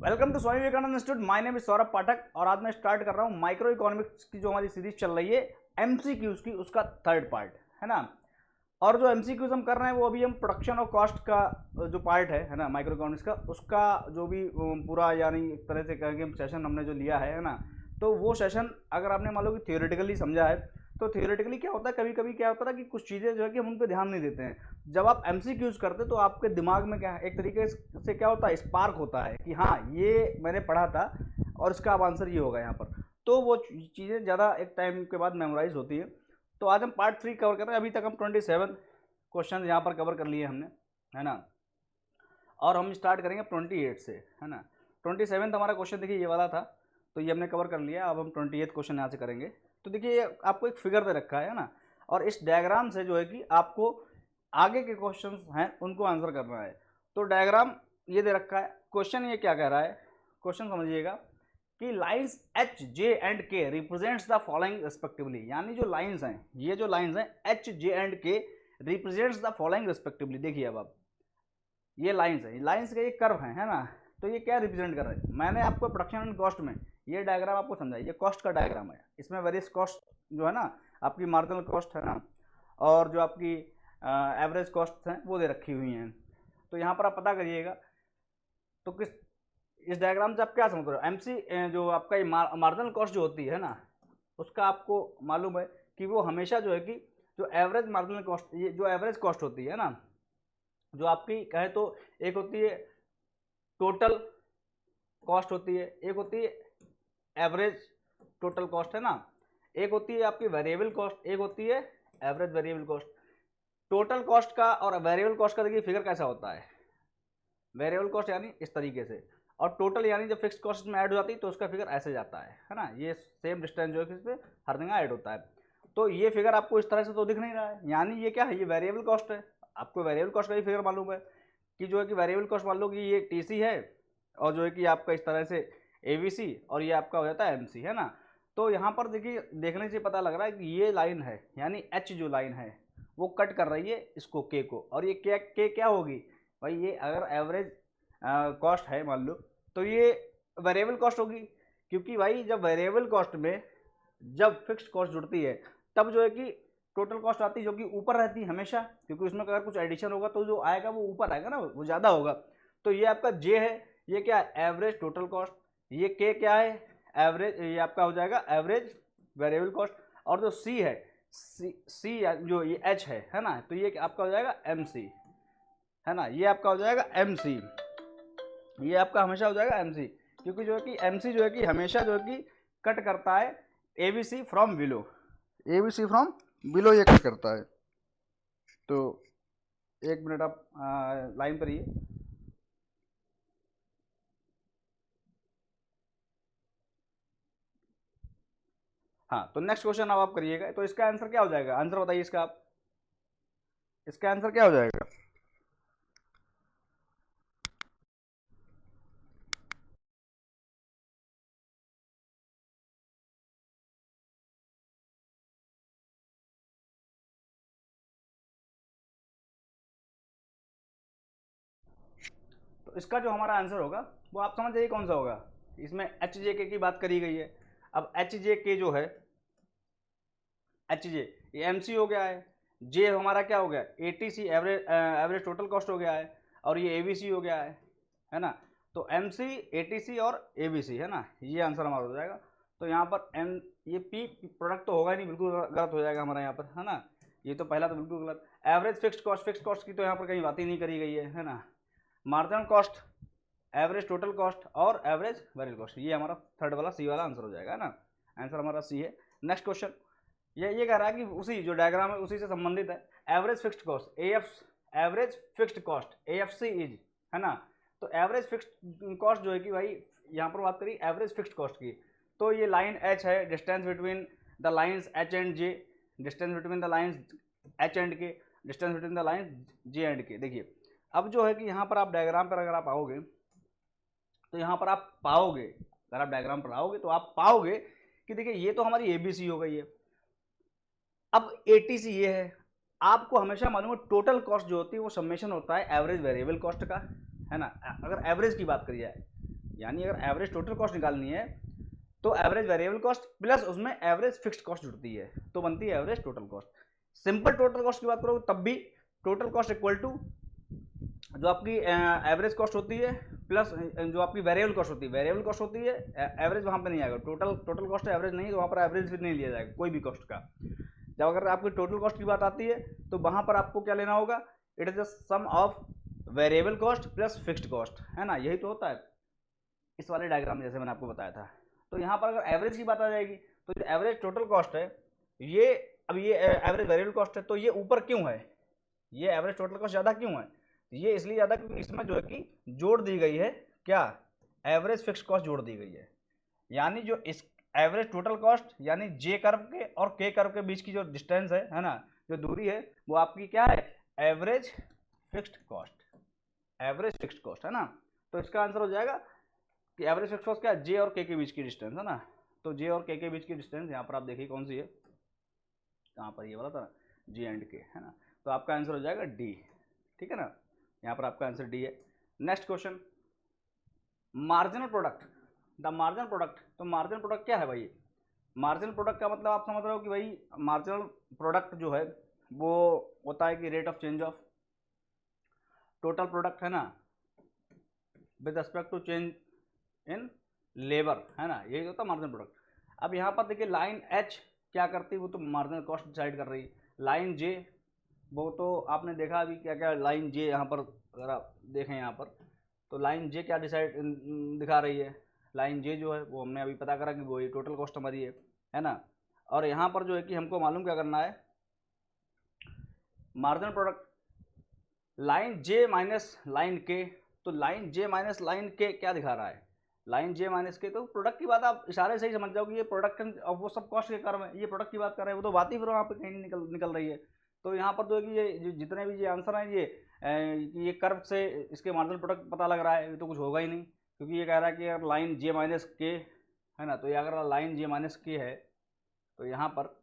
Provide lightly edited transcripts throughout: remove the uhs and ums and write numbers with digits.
Welcome to Swami Vivekananda institute. My name is Saurabh Pathak और आज मैं स्टार्ट कर रहा हूँ माइक्रो इकोनॉमिक्स की जो हमारी सीरीज चल रही है एमसीक्यूज की, उसका थर्ड पार्ट है ना। और जो एमसीक्यूज हम कर रहे हैं वो अभी हम प्रोडक्शन और कॉस्ट का जो पार्ट है ना माइक्रो इकोनॉमिक्स का, उसका जो भी पूरा यानी एक तरह से कहेंगे सेशन हमने जो लिया है ना, तो वो सेशन अगर आपने मान लो कि थियोरेटिकली समझा है तो थियोरेटिकली क्या होता है, कभी कभी क्या होता है कि कुछ चीज़ें जो है कि हम उन पर ध्यान नहीं देते हैं। जब आप एमसीक्यूज करते तो आपके दिमाग में क्या है, एक तरीके से क्या होता है, स्पार्क होता है कि हाँ ये मैंने पढ़ा था और इसका अब आंसर ये होगा यहाँ पर। तो वो चीज़ें ज़्यादा एक टाइम के बाद मेमोराइज होती है। तो आज हम पार्ट 3 कवर कर रहे हैं। अभी तक हम 27 क्वेश्चन यहाँ पर कवर कर लिए हमने, है ना। और हम स्टार्ट करेंगे 28 से, है ना। 27 हमारा क्वेश्चन देखिए ये वाला था, तो ये हमने कवर कर लिया। अब हम 28 क्वेश्चन यहाँ से करेंगे। तो देखिए ये आपको एक फिगर दे रखा है ना, और इस डायग्राम से जो है कि आपको आगे के क्वेश्चन हैं उनको आंसर करना है। तो डायग्राम ये दे रखा है। क्वेश्चन ये क्या कह रहा है, क्वेश्चन समझिएगा कि लाइंस एच जे एंड के रिप्रेजेंट्स द फॉलोइंग रिस्पेक्टिवली, यानी जो लाइंस हैं, ये जो लाइंस हैं एच जे एंड के रिप्रेजेंट्स द फॉलोइंग रिस्पेक्टिवली। देखिए अब आप ये लाइंस है, लाइंस का ये कर्व है ना, तो ये क्या रिप्रेजेंट कर रहा है। मैंने आपको प्रोडक्शन एंड कॉस्ट में ये डायग्राम आपको समझाया, ये कॉस्ट का डायग्राम है। इसमें वेरियस कॉस्ट जो है ना, आपकी मार्जिनल कॉस्ट है ना, और जो आपकी एवरेज कॉस्ट हैं वो दे रखी हुई हैं। तो यहाँ पर आप पता करिएगा तो किस इस डायग्राम से आप क्या समझ रहे हो। एमसी जो आपका ये मार्जिनल कॉस्ट जो होती है ना, उसका आपको मालूम है कि वो हमेशा जो है कि जो एवरेज मार्जिनल कॉस्ट, ये जो एवरेज कॉस्ट होती है ना, जो आपकी कहे तो एक होती है टोटल कॉस्ट होती है, एक होती है एवरेज टोटल कॉस्ट, है ना, एक होती है आपकी वेरिएबल कॉस्ट, एक होती है average variable cost. Total cost का और वेरिएबल कॉस्ट का देखिए फिगर कैसा होता है। वेरिएबल कॉस्ट यानी इस तरीके से, और टोटल यानी जब फिक्स कॉस्ट में ऐड हो जाती है तो उसका फिगर ऐसे जाता है ना। ये सेम डिस्टेंस जो है इस पर हर जगह ऐड होता है। तो ये फिगर आपको इस तरह से तो दिख नहीं रहा है, यानी ये क्या है, ये वेरिएबल कॉस्ट है। आपको वेरिएबल कॉस्ट का ही फिगर मालूम है कि जो है कि वेरिएबल कॉस्ट मान लो कि ये टीसी है, और जो है कि आपका इस तरह से एबीसी, और ये आपका हो जाता है एमसी, है ना। तो यहाँ पर देखिए देखने से पता लग रहा है कि ये लाइन है, यानी एच जो लाइन है वो कट कर रही है इसको के को, और ये के क्या होगी भाई, ये अगर एवरेज कॉस्ट है मान लो तो ये वेरिएबल कॉस्ट होगी, क्योंकि भाई जब वेरिएबल कॉस्ट में जब फिक्स्ड कॉस्ट जुड़ती है तब जो है कि टोटल कॉस्ट आती है, जो कि ऊपर रहती है हमेशा, क्योंकि उसमें अगर कुछ एडिशन होगा तो जो आएगा वो ऊपर आएगा ना, वो ज़्यादा होगा। तो ये आपका जे है, ये क्या है, एवरेज टोटल कॉस्ट। ये के क्या है, एवरेज, ये आपका हो जाएगा एवरेज वेरिएबल कॉस्ट। और जो सी है, सी जो ये एच है ना, तो ये आपका हो जाएगा एम सी, है ना, ये आपका हो जाएगा एम सी। ये आपका हमेशा हो जाएगा एम सी, क्योंकि जो है कि एम सी जो है कि हमेशा जो है कि कट करता है A B C from below, A B C from below ये कट करता है। तो एक मिनट आप लाइन पर ही। हाँ, तो नेक्स्ट क्वेश्चन अब आप करिएगा। तो इसका आंसर क्या हो जाएगा, आंसर बताइए इसका आप, इसका आंसर क्या हो जाएगा। तो इसका जो हमारा आंसर होगा वो आप समझ जाइए कौन सा होगा। इसमें एच जे के की बात करी गई है। अब एच जे के जो है, एच जे ये एम सी हो गया है, जे हमारा क्या हो गया, A T C average average total cost हो गया है, और ये ए बी सी हो गया है ना। तो एम सी, ए टी सी और ए बी सी, है ना, ये आंसर हमारा हो जाएगा। तो यहाँ पर एम, ये पी प्रोडक्ट तो होगा ही नहीं, बिल्कुल गलत हो जाएगा हमारा यहाँ पर, है ना। ये तो पहला तो बिल्कुल गलत। एवरेज फिक्स्ड कॉस्ट की तो यहाँ पर कहीं बात ही नहीं करी गई है ना। Marginal cost, average total cost और एवरेज वेरिएबल कॉस्ट, ये हमारा थर्ड वाला सी वाला आंसर हो जाएगा, है ना। आंसर हमारा सी है। नेक्स्ट क्वेश्चन ये कह रहा है कि उसी जो डायग्राम है उसी से संबंधित है। Average fixed cost A F, average fixed cost A F C is, है ना। तो एवरेज फिक्स्ड कॉस्ट जो है कि भाई यहाँ पर बात करी एवरेज फिक्स्ड कॉस्ट की, तो ये लाइन एच है, distance between the lines H and J, distance between the lines H and K, distance between the lines J and K. देखिए अब जो है कि यहाँ पर आप डायग्राम पर अगर आप आओगे तो यहाँ पर आप पाओगे, अगर आप डायग्राम पर आओगे तो आप पाओगे कि देखिए ये तो हमारी एबीसी हो गई है। अब एटीसी ये है, आपको हमेशा मालूम है टोटल कॉस्ट जो होती है वो समेशन होता है एवरेज वेरिएबल कॉस्ट का, है ना। अगर एवरेज की बात करी जाए यानी अगर एवरेज टोटल कॉस्ट निकालनी है तो एवरेज वेरिएबल कॉस्ट प्लस उसमें एवरेज फिक्स्ड कॉस्ट जुड़ती है तो बनती है average total cost. Simple total cost की बात करो तब भी टोटल कॉस्ट इक्वल टू जो आपकी एवरेज कॉस्ट होती है प्लस जो आपकी वेरिएबल कॉस्ट होती है, वेरिएबल कॉस्ट होती है, एवरेज वहाँ पे नहीं आएगा। टोटल कॉस्ट एवरेज नहीं, तो वहाँ पर एवरेज भी नहीं लिया जाएगा कोई भी कॉस्ट का। जब अगर आपकी टोटल कॉस्ट की बात आती है तो वहाँ पर आपको क्या लेना होगा, it is the sum of variable cost plus fixed cost, है ना, यही तो होता है इस वाले डायग्राम में जैसे मैंने आपको बताया था। तो यहाँ पर अगर एवरेज की बात आ जाएगी तो जो एवरेज टोटल कॉस्ट है ये, अब ये एवरेज वेरिएबल कॉस्ट है तो ये ऊपर क्यों है, ये एवरेज टोटल कॉस्ट ज़्यादा क्यों है, ये इसलिए ज़्यादा क्योंकि इसमें जो है कि जोड़ दी गई है क्या, एवरेज फिक्स कॉस्ट जोड़ दी गई है। यानी जो इस एवरेज टोटल कॉस्ट यानी जे कर्व के और के कर्व के बीच की जो डिस्टेंस है ना, जो दूरी है वो आपकी क्या है, average fixed cost, average fixed cost, है ना। तो इसका आंसर हो जाएगा कि एवरेज फिक्स्ड कॉस्ट क्या है, जे और के बीच की डिस्टेंस, है ना। तो जे और के बीच की डिस्टेंस यहाँ पर आप देखिए कौन सी है, कहाँ पर ये वाला था, जे एंड के, है ना। तो आपका आंसर हो जाएगा डी, ठीक है ना, यहाँ पर आपका आंसर डी है। Next question, marginal product, the marginal product. तो मार्जिनल प्रोडक्ट क्या है भाई, मार्जिनल प्रोडक्ट का मतलब आप समझ रहे हो कि भाई मार्जिनल प्रोडक्ट जो है वो होता है कि rate of change of total product, है ना, with respect to change in labour, है ना, यही होता है मार्जिनल प्रोडक्ट। अब यहाँ पर देखिए लाइन एच क्या करती है, वो तो मार्जिनल कॉस्ट डिसाइड कर रही है। लाइन जे, वो तो आपने देखा अभी क्या क्या लाइन जे यहाँ पर, अगर आप देखें यहाँ पर तो लाइन जे क्या डिसाइड दिखा रही है, लाइन जे जो है वो हमने अभी पता करा कि वो ये टोटल कॉस्ट हमारी है ना। और यहाँ पर जो है कि हमको मालूम क्या करना है, मार्जिनल प्रोडक्ट लाइन जे माइनस लाइन के, तो लाइन जे माइनस लाइन के क्या दिखा रहा है, लाइन जे माइनस के, तो प्रोडक्ट की बात आप इशारे से ही समझ जाओ कि ये प्रोडक्ट और वो सब कॉस्ट के कर्व है, ये प्रोडक्ट की बात कर रहे हैं, वो तो बात ही फिर वहाँ पे कहीं निकल रही है। तो यहाँ पर जो है कि ये जितने भी ये आंसर हैं ये कर्व से इसके मार्जिनल प्रोडक्ट पता लग रहा है, ये तो कुछ होगा ही नहीं, क्योंकि ये कह रहा है कि अगर लाइन जे माइनस के, है ना, तो ये अगर लाइन जे माइनस के है तो यहाँ पर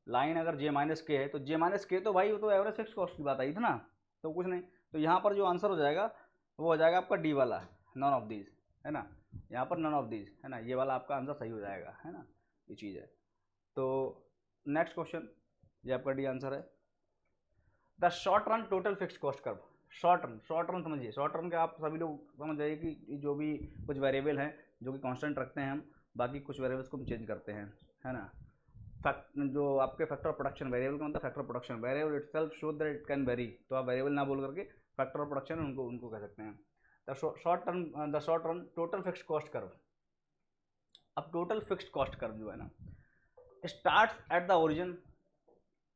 लाइन अगर जे माइनस के है तो जे माइनस के, तो भाई वो तो एवरेज फिक्स कॉस्ट की बात आई थी ना, तो कुछ नहीं। तो यहाँ पर जो आंसर हो जाएगा वो हो जाएगा आपका डी वाला, नॉन ऑफ दीज, है ना, यहाँ पर नॉन ऑफ दीज, है ना, ये वाला आपका आंसर सही हो जाएगा, है ना, ये चीज़ है। तो नेक्स्ट क्वेश्चन, ये आपका डी आंसर है। The short run total fix cost curve, short run समझिए, शॉर्ट रन का आप सभी लोग समझ जाइए कि जो भी कुछ वेरिएबल हैं जो कि कांस्टेंट रखते हैं हम, बाकी कुछ वेरिएबल्स को हम चेंज करते हैं, है ना। जो आपके फैक्टर ऑफ प्रोडक्शन वेरिएबल का मतलब factor of production, variable itself show that it can very, तो आप वेरिएबल ना बोल करके फैक्टर ऑफ प्रोडक्शन उनको कह सकते हैं। The short run total fixed cost curve. अब टोटल फिक्स्ड कॉस्ट कर्व जो है ना, start at the origin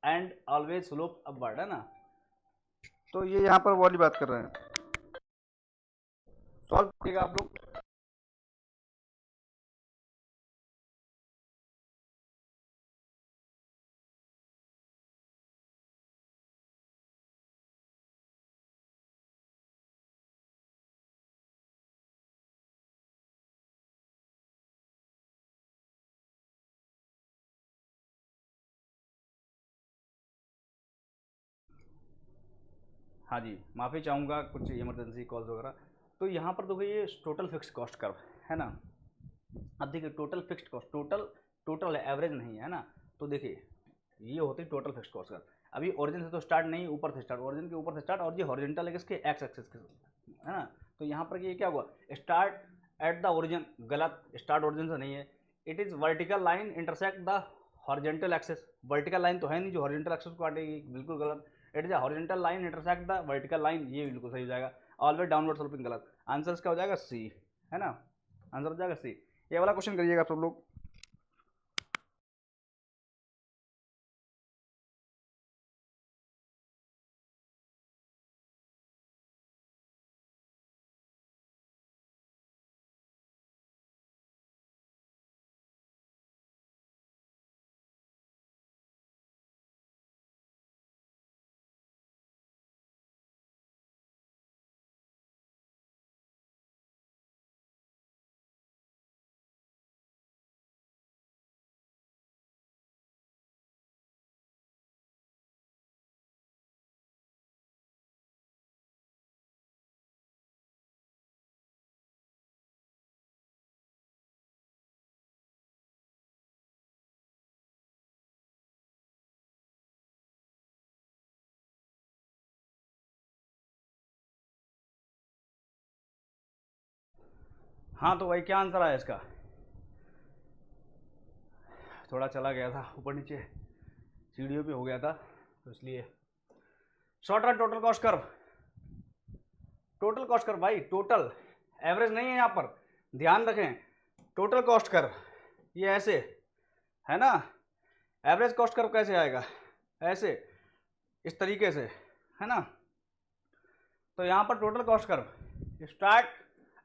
and always slope upward, है ना। तो ये यहाँ पर वाली बात कर रहे हैं, सॉल्व करिएगा आप लोग। हाँ जी, माफ़ी चाहूँगा कुछ इमरजेंसी कॉल्स वगैरह। तो यहाँ पर देखो ये टोटल फिक्स कॉस्ट कर्व, है ना। अब देखिए टोटल फिक्स्ड कॉस्ट, टोटल है, एवरेज नहीं है ना। तो देखिए ये होती है टोटल फिक्स्ड कॉस्ट कर्व। अभी ओरिजिन से तो स्टार्ट नहीं, ऊपर से स्टार्ट, ओरिजिन के ऊपर से स्टार्ट, और ये हॉरिजॉन्टल है किसके, एक्स एक्सिस के, है ना। तो यहाँ पर ये क्या हुआ, स्टार्ट एट द ओरिजिन, गलत, स्टार्ट ओरिजिन से नहीं है। It is vertical line intersect the horizontal axis, vertical line तो है नहीं जो हॉरिजॉन्टल एक्सिस को काटेगी, बिल्कुल गलत। It is horizontal line intersect the vertical line, ये बिल्कुल सही हो जाएगा। ऑलवेज डाउनवर्ड स्लोपिंग, गलत। आंसर इसका हो जाएगा सी, है ना, आंसर हो जाएगा सी। ये वाला क्वेश्चन करिएगा आप सब लोग। हाँ तो भाई क्या आंसर आया इसका? थोड़ा चला गया था ऊपर नीचे, सीढ़ियों पे हो गया था तो इसलिए। Short run total cost curve, total cost curve भाई, टोटल, एवरेज नहीं है यहाँ पर, ध्यान रखें। टोटल कॉस्ट कर्व ये ऐसे है ना, एवरेज कॉस्ट कर्व कैसे आएगा? ऐसे, इस तरीके से, है ना। तो यहाँ पर total cost curve start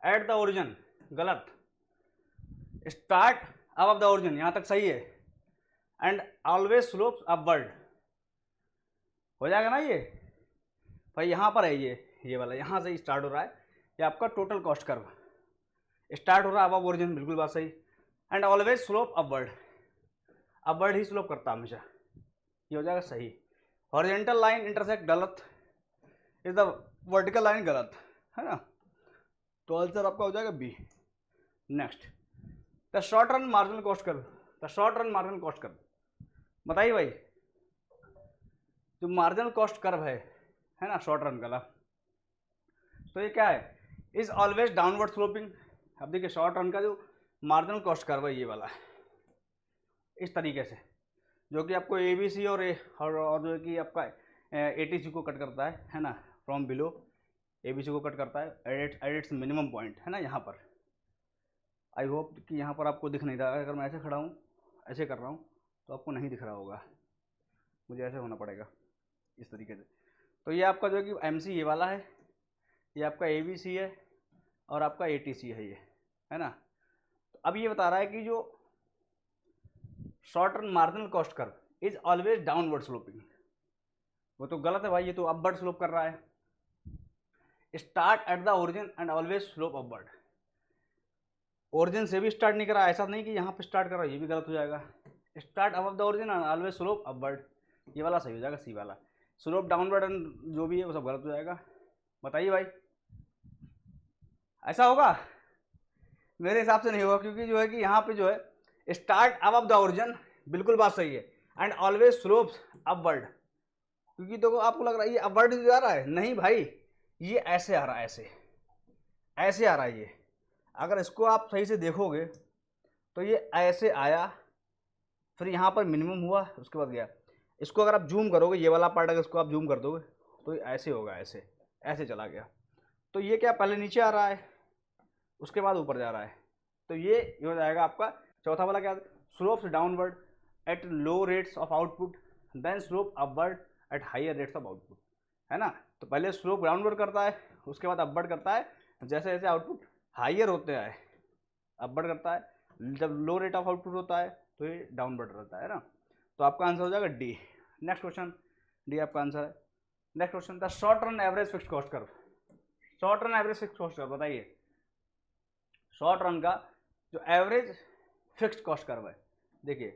at the origin, गलत, स्टार्ट अबव द ओरिजिन, यहाँ तक सही है, एंड ऑलवेज स्लोप्स अपवर्ड, हो जाएगा ना ये भाई। यहाँ पर है ये वाला, यहाँ से स्टार्ट हो रहा है, ये आपका टोटल कॉस्ट कर्व स्टार्ट हो रहा है अबव ओरिजिन, बिल्कुल बात सही, and always slope upward, upward ही स्लोप करता है हमेशा, ये हो जाएगा सही। हॉरिजॉन्टल लाइन इंटरसेक्ट गलत, इज द वर्टिकल लाइन गलत, है ना। तो आंसर आपका हो जाएगा B. Next, the short run marginal cost curve, the short run marginal cost curve, बताइए भाई, जो मार्जिनल कॉस्ट कर्व है ना शॉर्ट रन का, तो ये क्या है? Is always downward sloping. अब देखिए शॉर्ट रन का जो मार्जिनल कॉस्ट कर्व है ये वाला, इस तरीके से, जो कि आपको ए बी सी और जो है कि आपका ए टी सी को कट करता है ना, from below A B C को कट करता है एट इट्स मिनिमम पॉइंट, है ना। यहाँ पर आई होप कि यहाँ पर आपको दिख नहीं रहा, अगर मैं ऐसे खड़ा हूँ, ऐसे कर रहा हूँ, तो आपको नहीं दिख रहा होगा, मुझे ऐसे होना पड़ेगा इस तरीके से। तो ये आपका जो है कि एम सी ये वाला है, ये आपका ए बी सी है, और आपका ए टी सी है ये, है ना। तो अब ये बता रहा है कि जो short run marginal cost curve is always downward sloping, वो तो गलत है भाई, ये तो अपवर्ड स्लोप कर रहा है। Start at the origin and always slope upward, origin से भी स्टार्ट नहीं करा, ऐसा नहीं कि यहाँ पे स्टार्ट कर रहा है, ये भी गलत हो जाएगा। Start above the origin and always slope upward, ये वाला सही हो जाएगा, सी वाला। स्लोप डाउनवर्ड एंड जो भी है वो सब गलत हो जाएगा। बताइए भाई, ऐसा होगा? मेरे हिसाब से नहीं होगा, क्योंकि जो है कि यहाँ पे जो है स्टार्ट अबव द ओरिजिन, बिल्कुल बात सही है, एंड ऑलवेज स्लोप्स अपवर्ड, क्योंकि देखो आपको लग रहा है ये अपवर्ड जा रहा है, नहीं भाई, ये ऐसे आ रहा है, ऐसे ऐसे आ रहा है ये। अगर इसको आप सही से देखोगे तो ये ऐसे आया, फिर यहाँ पर मिनिमम हुआ, उसके बाद गया। इसको अगर आप जूम करोगे, ये वाला पार्ट अगर इसको आप जूम कर दोगे तो ये ऐसे होगा, ऐसे ऐसे चला गया। तो ये क्या, पहले नीचे आ रहा है, उसके बाद ऊपर जा रहा है, तो ये हो जाएगा आपका चौथा वाला क्या, slopes downward at low rates of output, then slope upward at higher rates of output, है ना। तो पहले स्लोप डाउनवर्ड करता है, उसके बाद अपवर्ड करता है, जैसे जैसे आउटपुट हायर होते हैं अपवर्ड करता है, जब लो रेट ऑफ आउटपुट होता है तो ये डाउनवर्ड रहता है ना। तो आपका आंसर हो जाएगा डी। नेक्स्ट क्वेश्चन, डी आपका आंसर है। Next question, the short run average fixed cost curve, short run average fixed cost curve, बताइए। शॉर्ट रन का जो एवरेज फिक्स्ड कॉस्ट कर्व है, देखिए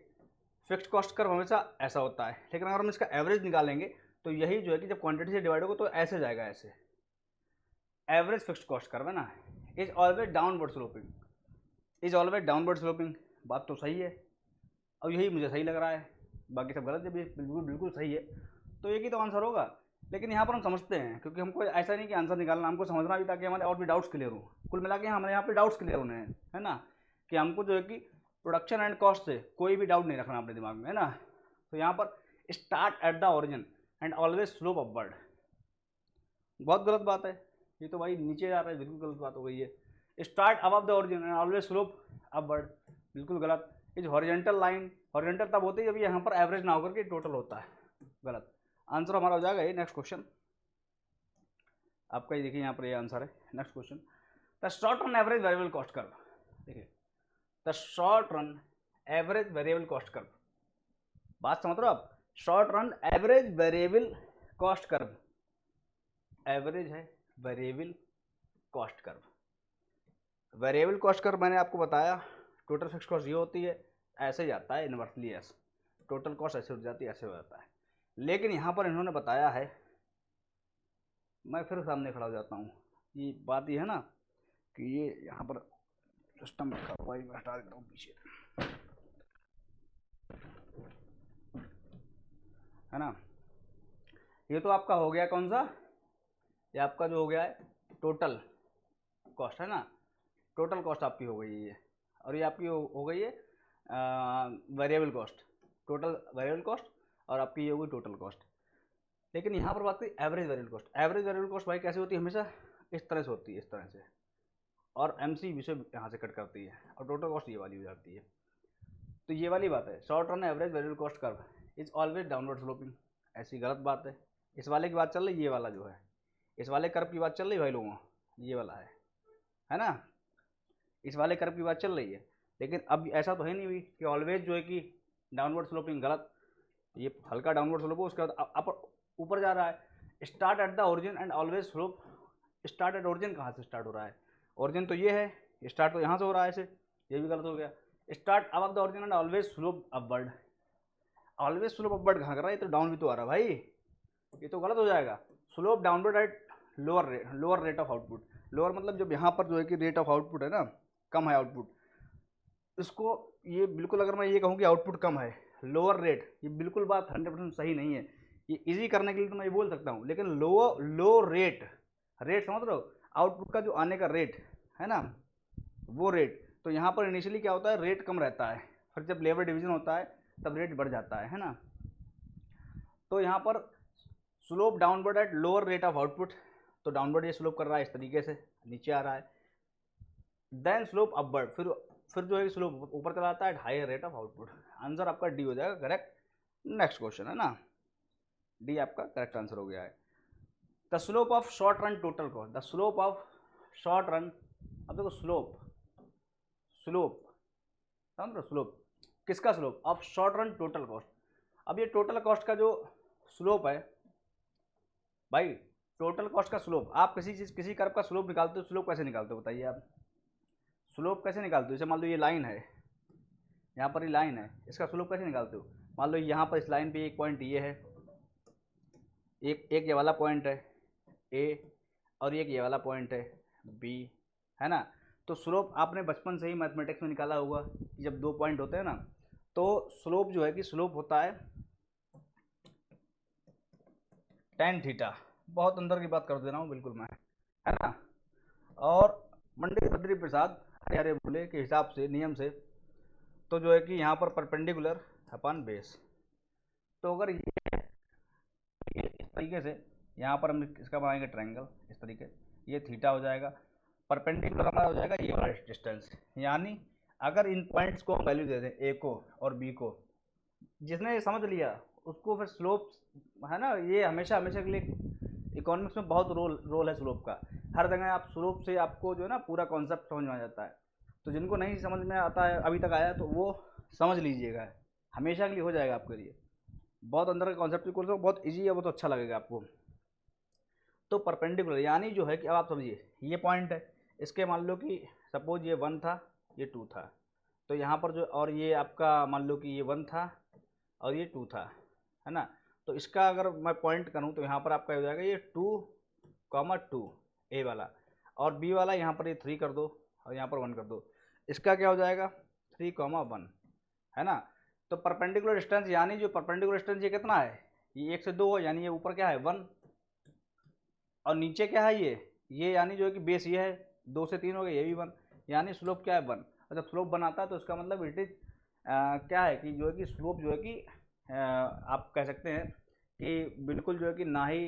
फिक्स्ड कॉस्ट कर्व हमेशा ऐसा होता है, लेकिन अगर हम इसका एवरेज निकालेंगे तो यही जो है कि जब क्वांटिटी से डिवाइड होगा तो ऐसे जाएगा, ऐसे। एवरेज फिक्स्ड कॉस्ट कर्व है ना, is always downward sloping, is always downward sloping, बात तो सही है, और यही मुझे सही लग रहा है, बाकी सब गलत है, बिल्कुल बिल्कुल सही है, तो एक ही तो आंसर होगा। लेकिन यहाँ पर हम समझते हैं, क्योंकि हमको ऐसा नहीं कि आंसर निकालना, हमको समझना भी, ताकि हमारे और भी डाउट्स क्लियर हो। कुल मिला के हमारे यहाँ पे डाउट्स क्लियर होने हैं, है ना, कि हमको जो है कि प्रोडक्शन एंड कॉस्ट से कोई भी डाउट नहीं रखना अपने दिमाग में, है ना। तो यहाँ पर start at the origin and always slope upward, बहुत गलत बात है, ये तो भाई नीचे जा रहा है, बिल्कुल गलत बात हो गई है। Start above the origin and always slope upward, बिल्कुल गलत। इज हॉरिजॉन्टल लाइन, हॉरिजॉन्टल तब होती है जब ये यहाँ पर एवरेज ना होकर के टोटल होता है, गलत। आंसर हमारा हो जाएगा ये। नेक्स्ट क्वेश्चन आपका, ये देखिए यहाँ पर ये आंसर है। Next question, the short run average variable cost curve, देखिए the short run average variable cost curve, बात समझ रहे हो आप, short run average variable cost curve, average है variable cost curve. Variable cost curve मैंने आपको बताया, टोटल फिक्स कॉस्ट ये होती है, ऐसे जाता है इन्वर्सली ऐसे, टोटल कॉस्ट ऐसे हो जाती है, ऐसे हो जाता है। लेकिन यहाँ पर इन्होंने बताया है, मैं फिर सामने खड़ा हो जाता हूँ, ये बात ये है ना कि ये यहाँ पर सिस्टम रखा हुआ है, मैं हटा देता हूँ पीछे, है ना। ये तो आपका हो गया कौन सा, ये आपका जो हो गया है टोटल कॉस्ट, है ना, टोटल कॉस्ट आपकी हो गई है, और ये आपकी हो गई है variable cost, total variable cost, और आपकी ये होगी टोटल कॉस्ट। लेकिन यहाँ पर बात करें average variable cost. Average variable cost भाई कैसे होती है, हमेशा इस तरह से होती है, इस तरह से, और MC विषय यहाँ से कट करती है, और टोटल कॉस्ट ये वाली हो जाती है। तो ये वाली बात है, short run average variable cost curve is always downward sloping, ऐसी गलत बात है। इस वाले की बात चल रही, ये वाला जो है, इस वाले कर्व की बात चल रही भाई लोगों, ये वाला है ना, इस वाले कर्व की बात चल रही है। लेकिन अब ऐसा तो है नहीं भी कि ऑलवेज जो है कि डाउनवर्ड स्लोपिंग, गलत। ये हल्का डाउनवर्ड स्लोप हो, उसके बाद अपर ऊपर जा रहा है। Start at the origin and always slope, start at origin कहाँ से स्टार्ट हो रहा है, ओरिजिन तो ये है, स्टार्ट तो यहाँ से हो रहा है ऐसे, ये भी गलत हो गया। Start above the origin and always slope upward, always slope upward कहाँ कर रहा है, ये तो डाउन भी तो आ रहा है भाई, ये तो गलत हो जाएगा। Slope downward at lower rate of output, lower मतलब जब यहाँ पर जो है कि रेट ऑफ आउटपुट है ना, कम है आउटपुट, इसको ये बिल्कुल, अगर मैं ये कहूँ कि आउटपुट कम है, लोअर रेट, ये बिल्कुल बात 100% सही नहीं है। ये इजी करने के लिए तो मैं ये बोल सकता हूँ, लेकिन लो रेट, रेट समझ रहे हो, आउटपुट का जो आने का रेट है ना, वो रेट, तो यहाँ पर इनिशियली क्या होता है, रेट कम रहता है, फिर जब लेवल डिवीजन होता है तब रेट बढ़ जाता है ना। तो यहाँ पर slope downward at lower rate of output, तो डाउनवर्ड ये स्लोप कर रहा है इस तरीके से, नीचे आ रहा है। देन स्लोप अपवर्ड, फिर जो है स्लोप ऊपर चला जाता है at higher rate of output. Answer आपका डी हो जाएगा करेक्ट। नेक्स्ट क्वेश्चन है ना, डी आपका करेक्ट आंसर हो गया है। The slope of short run total cost, the slope of short run, अब देखो स्लोप, स्लोप समझ लो, स्लोप किसका, slope of short run total cost. अब ये टोटल कॉस्ट का जो स्लोप है भाई, टोटल कॉस्ट का स्लोप, आप किसी चीज़, किसी कर्व का स्लोप निकालते हो, स्लोप कैसे निकालते हो बताइए आप, स्लोप कैसे निकालते हो। जैसे मान लो ये लाइन है, यहाँ पर ये लाइन है, इसका स्लोप कैसे निकालते हो। मान लो यहाँ पर इस लाइन पे एक पॉइंट ये है, एक ये वाला पॉइंट है ए, और एक ये वाला पॉइंट है बी, है ना। तो स्लोप आपने बचपन से ही मैथमेटिक्स में निकाला होगा कि जब दो पॉइंट होते हैं ना, तो स्लोप जो है कि स्लोप होता है tan थीटा, बहुत अंदर की बात कर दे रहा हूँ बिल्कुल मैं, है ना। और पंडित बद्री प्रसाद हरे बोले के हिसाब से, नियम से, तो जो है कि यहाँ पर परपेंडिकुलर अपन बेस, तो अगर ये इस तरीके से, यहाँ पर हम इसका बनाएंगे ट्रायंगल इस तरीके, ये थीटा हो जाएगा, परपेंडिकुलर हमारा हो जाएगा ये वाला डिस्टेंस। यानी अगर इन पॉइंट्स को हम वैल्यू दे दें, ए को और बी को, जिसने समझ लिया उसको फिर स्लोप, है ना, ये हमेशा हमेशा के लिए इकोनॉमिक्स में बहुत रोल है स्लोप का। हर जगह आप स्लोप से आपको जो है ना पूरा कॉन्सेप्ट समझ में आ जाता है। तो जिनको नहीं समझ में आता है अभी तक आया, तो वो समझ लीजिएगा, हमेशा के लिए हो जाएगा आपके लिए। बहुत अंदर का कॉन्सेप्ट कोर्स बहुत ईजी है, वो तो अच्छा लगेगा आपको। तो परपेंडिकुलर यानी जो है कि अब आप समझिए, ये पॉइंट है, इसके मान लो कि सपोज ये 1 था, ये 2 था, तो यहाँ पर जो, और ये आपका मान लो कि ये 1 था और ये 2 था, है ना। तो इसका अगर मैं पॉइंट करूँ तो यहाँ पर आपका हो जाएगा ये 2,2 ए वाला, और बी वाला यहाँ पर ये 3 कर दो और यहाँ पर 1 कर दो, इसका क्या हो जाएगा 3,1, है ना। तो परपेंडिकुलर डिस्टेंस, यानी जो परपेंडिकुलर डिस्टेंस ये कितना है, ये 1 से 2 है, यानी ये ऊपर क्या है 1, और नीचे क्या है ये यानी जो है कि बेस ये है, 2 से 3 हो गया, ये भी 1, यानी स्लोप क्या है 1। और जब स्लोप बनाता है तो इसका मतलब इट इज क्या है कि जो है कि स्लोप जो है कि आप कह सकते हैं कि बिल्कुल जो है कि ना ही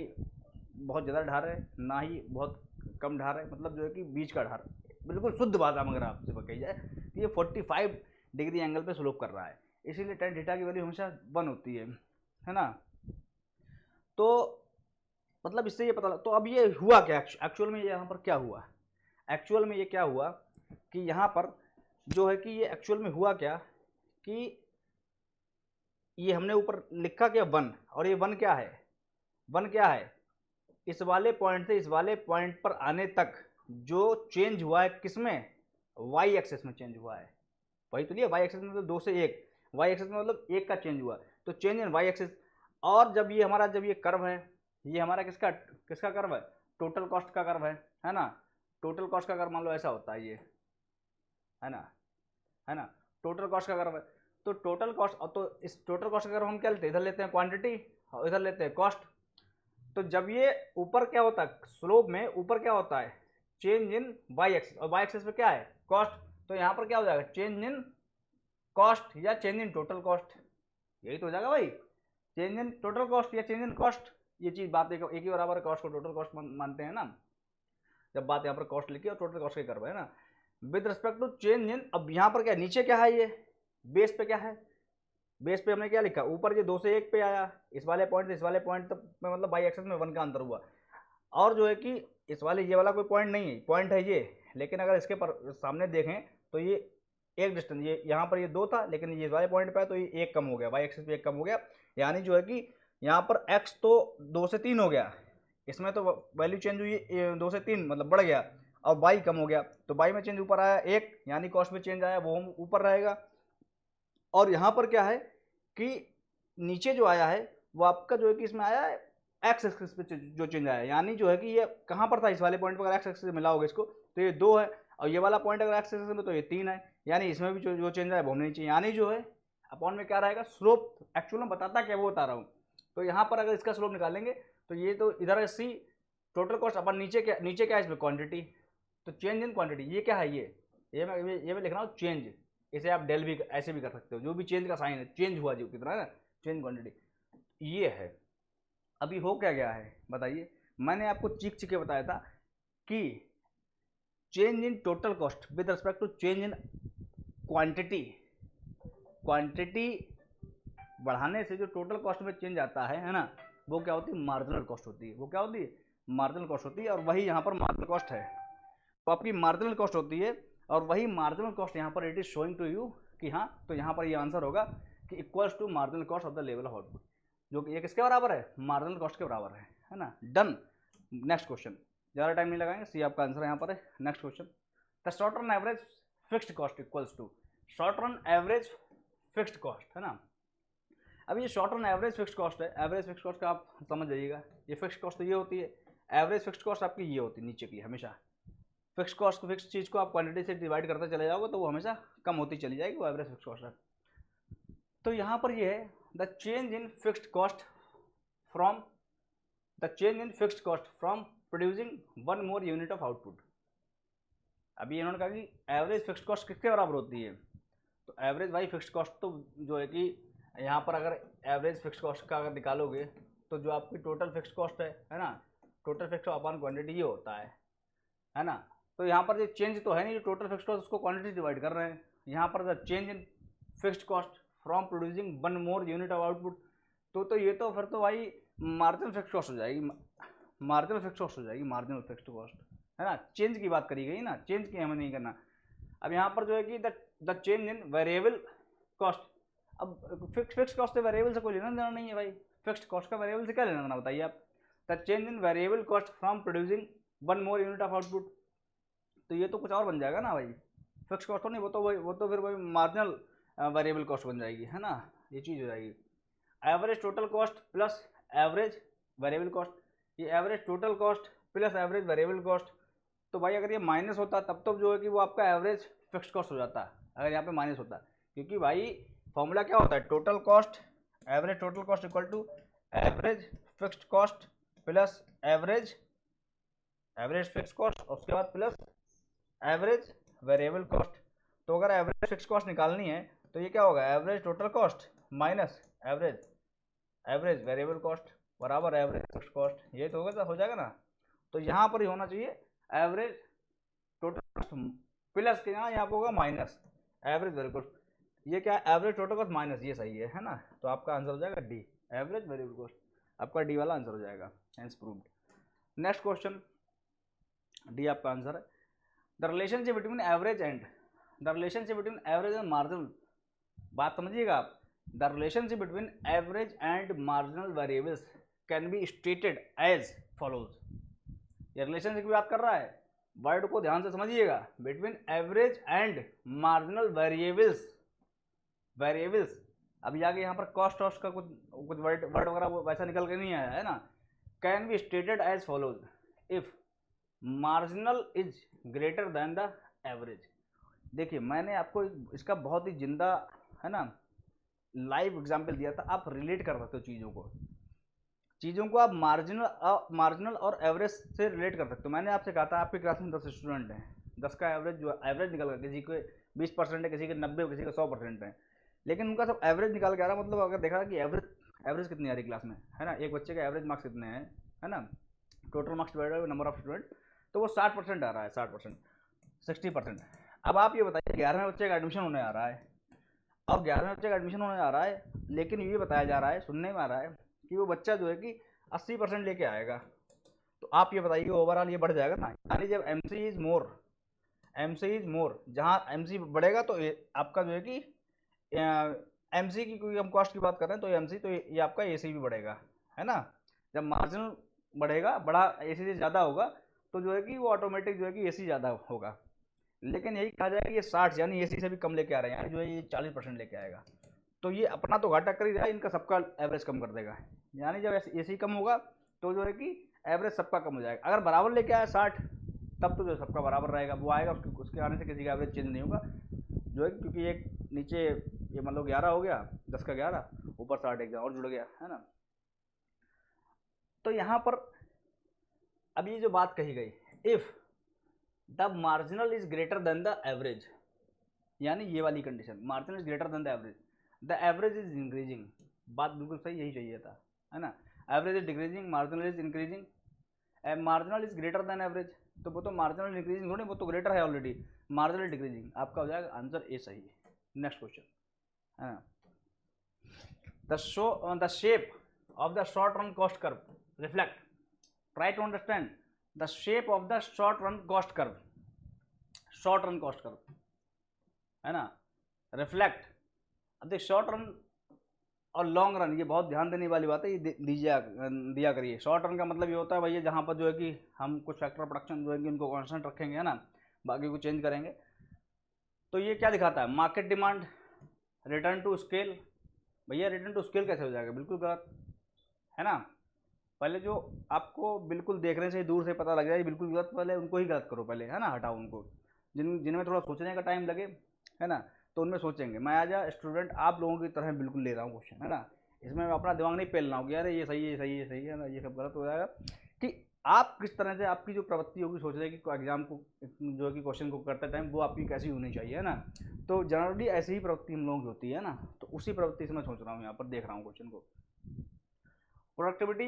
बहुत ज़्यादा ढार है, ना ही बहुत कम ढार है, मतलब जो है कि बीच का ढार, बिल्कुल शुद्ध भाषा में अगर आपसे कही जाए कि ये 45 डिग्री एंगल पे स्लोप कर रहा है, इसीलिए tan थीटा की वैल्यू हमेशा 1 होती है ना। तो मतलब इससे ये पता लगा। तो अब ये हुआ क्या एक्चुअल में, यहाँ पर क्या हुआ, एक्चुअल में ये क्या हुआ कि यहाँ पर जो है कि ये एक्चुअल में हुआ क्या कि ये हमने ऊपर लिखा क्या 1, और ये 1 क्या है, 1 क्या है, इस वाले पॉइंट से इस वाले पॉइंट पर आने तक जो चेंज हुआ है किसमें, वाई एक्सेस में चेंज हुआ है, वही तो लिया, वाई एक्सेस में मतलब 2 से 1, वाई एक्सेस में मतलब 1 का चेंज हुआ, तो चेंज इन वाई एक्सेस। और जब ये हमारा, जब ये कर्व है, ये हमारा किसका किसका कर्व है, टोटल कॉस्ट का कर्व है ना। टोटल कॉस्ट का कर्व मान लो ऐसा होता है ये, है ना, टोटल कॉस्ट का कर्व है। तो टोटल कॉस्ट, तो इस टोटल कॉस्ट का कर्व हम क्या लेते हैं, इधर लेते हैं क्वांटिटी और इधर लेते हैं कॉस्ट। तो जब ये ऊपर क्या होता है, स्लोप में ऊपर क्या होता है, चेंज इन वाई एक्सिस, और वाई एक्सिस पे क्या है कॉस्ट, तो यहाँ पर क्या हो जाएगा चेंज इन कॉस्ट या चेंज इन टोटल कॉस्ट, यही तो हो जाएगा भाई, चेंज इन टोटल कॉस्ट या चेंज इन कॉस्ट, ये चीज बात एक ही बराबर है, कॉस्ट को टोटल कॉस्ट मानते हैं ना, जब बात यहाँ पर कॉस्ट लिखी और टोटल कॉस्ट की कर रहे हैं ना, with respect to change in, अब यहाँ पर क्या नीचे क्या है, ये बेस पे क्या है, बेस पे हमने क्या लिखा, ऊपर ये 2 से 1 पे आया, इस वाले पॉइंट से इस वाले पॉइंट तक में मतलब बाई एक्सेस में 1 का अंतर हुआ, और जो है कि इस वाले ये वाला कोई पॉइंट नहीं है, पॉइंट है ये, लेकिन अगर इसके पर सामने देखें तो ये एक डिस्टेंस, ये यहाँ पर ये 2 था, लेकिन ये इस वाले पॉइंट पे है तो ये 1 कम हो गया, वाई एक्सेस पे 1 कम हो गया, यानी जो है कि यहाँ पर एक्स तो 2 से 3 हो गया, इसमें तो वैल्यू चेंज हुई 2 से 3 मतलब बढ़ गया, और बाई कम हो गया, तो बाई में चेंज ऊपर आया 1, यानी कॉस्ट में चेंज आया वो ऊपर रहेगा, और यहाँ पर क्या है कि नीचे जो आया है वो आपका जो है कि इसमें आया है एक्स एक्सिस पे जो चेंज आया, यानी जो है कि ये कहाँ पर था, इस वाले पॉइंट पर अगर एक्स एक्सिस से मिला होगा इसको तो ये 2 है, और ये वाला पॉइंट अगर एक्स एक्सिस में तो ये 3 है, यानी इसमें भी जो चेंज आया वो होना चाहिए, यानी जो है अपॉन में क्या रहेगा स्लोप, एक्चुअल में बताता क्या वो बता रहा हूँ, तो यहाँ पर अगर इसका स्लोप निकालेंगे तो ये तो इधर है सी टोटल कॉस्ट, अपन नीचे क्या है इसमें क्वांटिटी, तो चेंज इन क्वांटिटी ये क्या है, ये मैं लिख रहा हूँ चेंज, इसे आप डेल भी ऐसे भी कर सकते हो, जो भी चेंज का साइन है चेंज हुआ जो कितना है ना, चेंज क्वांटिटी ये है। अभी हो क्या गया है बताइए, मैंने आपको चीख चीख के बताया था कि change in total cost with respect to change in quantity, quantity बढ़ाने से जो टोटल कॉस्ट में चेंज आता है ना, वो क्या होती है मार्जिनल कॉस्ट होती है, वो क्या होती है मार्जिनल कॉस्ट होती है, और वही यहाँ पर मार्जिनल कॉस्ट है, तो आपकी मार्जिनल कॉस्ट होती है, और वही मार्जिनल कॉस्ट यहाँ पर it is showing to you कि हाँ, तो यहाँ पर ये आंसर होगा कि equals to marginal cost of the level of output, जो कि ये किसके बराबर है मार्जिनल कॉस्ट के बराबर है ना, डन। नेक्स्ट क्वेश्चन, ज़्यादा टाइम नहीं लगाएंगे, सी आपका आंसर यहाँ पर है। Next question, the short run average fixed cost equals to, short run average fixed cost है ना, अब ये short run average fixed cost है, एवरेज फिक्स्ड कॉस्ट का आप समझ जाइएगा, ये फिक्स्ड कॉस्ट तो ये होती है, एवरेज फिक्स्ड कॉस्ट आपकी ये होती है नीचे की, हमेशा फिक्स्ड कॉस्ट को फिक्स चीज़ को आप क्वांटिटी से डिवाइड करते चले जाओगे तो वो हमेशा कम होती चली जाएगी, वो एवरेज फिक्स्ड कॉस्ट है। तो यहाँ पर ये है the change in fixed cost from producing 1 more unit of output. अभी इन्होंने कहा कि एवरेज फिक्स्ड कॉस्ट किसके बराबर होती है, तो एवरेज भाई फिक्स्ड कॉस्ट तो जो है कि यहाँ पर अगर एवरेज फिक्स्ड कॉस्ट का अगर निकालोगे तो जो आपकी टोटल फिक्स्ड कॉस्ट है ना, टोटल फिक्स्ड अपॉन क्वांटिटी ये होता है ना, तो यहाँ पर जो चेंज तो है नहीं, जो टोटल फिक्स्ड कॉस्ट उसको क्वांटिटी डिवाइड कर रहे हैं, यहाँ पर the change in fixed cost from producing 1 more unit of output, तो ये तो फिर तो भाई मार्जिनल फिक्स्ड कॉस्ट हो जाएगी, मार्जिनल फिक्स्ड कॉस्ट हो जाएगी, मार्जिनल फिक्स्ड कॉस्ट है ना, चेंज की बात करी गई ना, चेंज की हमें नहीं करना। अब यहाँ पर जो है कि the change in variable cost, अब फिक्स्ड कॉस्ट से वेरिएबल से कोई लेना देना नहीं है भाई, फिक्स्ड कॉस्ट का वेरिएबल से क्या लेना देना बताइए आप, the change in variable cost from producing 1 more unit of output, तो ये तो कुछ और बन जाएगा ना भाई, फिक्स्ड कॉस्ट तो नहीं, वो तो फिर वही मार्जिनल वेरिएबल कॉस्ट बन जाएगी है ना, ये चीज़ हो जाएगी। Average total cost plus average variable cost, ये average total cost plus average variable cost, तो भाई अगर ये माइनस होता तब तो जो है कि वो आपका एवरेज फिक्स्ड कॉस्ट हो जाता, अगर यहाँ पे माइनस होता, क्योंकि भाई फॉर्मूला क्या होता है total cost, average total cost equal to average fixed cost plus average fixed cost, उसके बाद प्लस एवरेज वेरिएबल कॉस्ट, तो अगर एवरेज फिक्स्ड कॉस्ट निकालनी है तो ये क्या होगा average total cost minus average variable cost बराबर एवरेज फिक्स्ड कॉस्ट, ये तो होगा हो जाएगा ना, तो यहाँ पर ही होना चाहिए एवरेज टोटल कॉस्ट प्लस के यहाँ पर होगा माइनस एवरेज वेरिएबल कॉस्ट, ये क्या है एवरेज टोटल कॉस्ट माइनस, ये सही है ना, तो आपका आंसर हो जाएगा डी, एवरेज वेरिएबल कॉस्ट, आपका डी वाला आंसर हो जाएगा, hence proved. Next question, D आपका आंसर है। The relationship between average and marginal, बात समझिएगा आप, the relationship between average and marginal variables can be stated as follows, ये रिलेशनशिप की बात कर रहा है, वर्ड को ध्यान से समझिएगा, between average and marginal variables, अभी आगे यहाँ पर कॉस्ट का कुछ वर्ड वगैरह वैसा निकल के नहीं आया है ना, can be stated as follows if marginal is greater than the average. देखिए मैंने आपको इसका बहुत ही जिंदा है ना लाइव एग्जाम्पल दिया था, आप रिलेट कर सकते हो चीज़ों को, चीज़ों को आप मार्जिनल और एवरेज से रिलेट कर सकते हो। मैंने आपसे कहा था आपकी क्लास में 10 स्टूडेंट हैं, 10 का एवरेज जो एवरेज निकल गया, किसी के 20% है, किसी के 90, किसी का 100% है, लेकिन उनका सब एवरेज निकाल के आ रहा। मतलब अगर देखा कि एवरेज कितनी आ रही क्लास में, है ना, एक बच्चे का एवरेज मार्क्स कितने हैं, है ना, total marks divided by number of student, तो वो 60% आ रहा है, 60%, 60%। अब आप ये बताइए 11वें बच्चे का एडमिशन होने आ रहा है, अब 11वें बच्चे का एडमिशन होने आ रहा है, लेकिन ये बताया जा रहा है, सुनने में आ रहा है कि वो बच्चा जो है कि 80% लेके आएगा। तो आप ये बताइए ओवरऑल ये बढ़ जाएगा ना, यानी जब एम सी इज मोर, जहाँ एम सी बढ़ेगा तो आपका जो है कि एम सी की कोई हम कॉस्ट की बात कर रहे हैं तो एम सी, तो ये आपका ए सी भी बढ़ेगा, है ना। जब मार्जिन बढ़ेगा, बड़ा ए सी से ज़्यादा होगा, तो जो है कि वो ऑटोमेटिक जो है कि ए सी ज़्यादा होगा। लेकिन यही कहा जाए कि ये 60 यानी ए सी से भी कम लेके आ रहे हैं, यानी जो है ये 40% लेके आएगा, तो ये अपना तो घाटा कर ही रहा है, इनका सबका एवरेज कम कर देगा। यानी जब ए सी कम होगा तो जो है कि एवरेज सबका कम हो जाएगा। अगर बराबर लेके आया 60, तब तो जो सबका बराबर रहेगा, वो आएगा, उसके आने से किसी का एवरेज चेंज नहीं होगा, जो है क्योंकि एक नीचे ये मान लो 11 हो गया, 10 का 11, ऊपर 60 एक और जुड़ गया, है ना। तो यहाँ पर अब ये जो बात कही गई, if the marginal is greater than the average, यानी ये वाली condition, marginal is greater than the average is increasing, बात बिल्कुल सही, यही चाहिए था, है ना। Average is decreasing, marginal is increasing, marginal is greater then average, तो वो तो मार्जिनल इंक्रीजिंग थोड़ी, वो तो ग्रेटर है ऑलरेडी, मार्जिनल डिक्रीजिंग, आपका हो जाएगा आंसर ए सही। नेक्स्ट क्वेश्चन, है ना, the shape of the short run cost curve reflect, try to understand the shape of the short run cost curve, है ना, रिफ्लेक्ट। अब देख शॉर्ट रन और लॉन्ग रन, ये बहुत ध्यान देने वाली बात है, ये दिया करिए। शॉर्ट रन का मतलब ये होता है भैया जहाँ पर जो है कि हम कुछ फैक्टर प्रोडक्शन जो है कि उनको कांस्टेंट रखेंगे, है ना, बाकी को चेंज करेंगे। तो ये क्या दिखाता है, market demand, return to scale. भैया रिटर्न टू स्केल कैसे हो जाएगा, बिल्कुल गलत, है ना। पहले जो आपको बिल्कुल देखने से दूर से पता लग जाए बिल्कुल गलत, पहले उनको ही गलत करो, पहले, है ना, हटाओ उनको, जिनमें थोड़ा सोचने का टाइम लगे, है ना, तो उनमें सोचेंगे। मैं आज स्टूडेंट आप लोगों की तरह बिल्कुल ले रहा हूँ क्वेश्चन, है ना, इसमें मैं अपना दिमाग नहीं पेल रहा हूँ कि यार ये सही है, ये सही है, सही है ना, ये सब गलत हो जाएगा। कि आप किस तरह से, आपकी जो प्रवृत्ति होगी सोचने की एग्जाम को जो है कि क्वेश्चन को करते टाइम, वो आपकी कैसी होनी चाहिए, है ना। तो जनरली ऐसी ही प्रवृत्ति हम लोगों की होती है ना, तो उसी प्रवृत्ति से मैं सोच रहा हूँ, यहाँ पर देख रहा हूँ क्वेश्चन को। प्रोडक्टिविटी,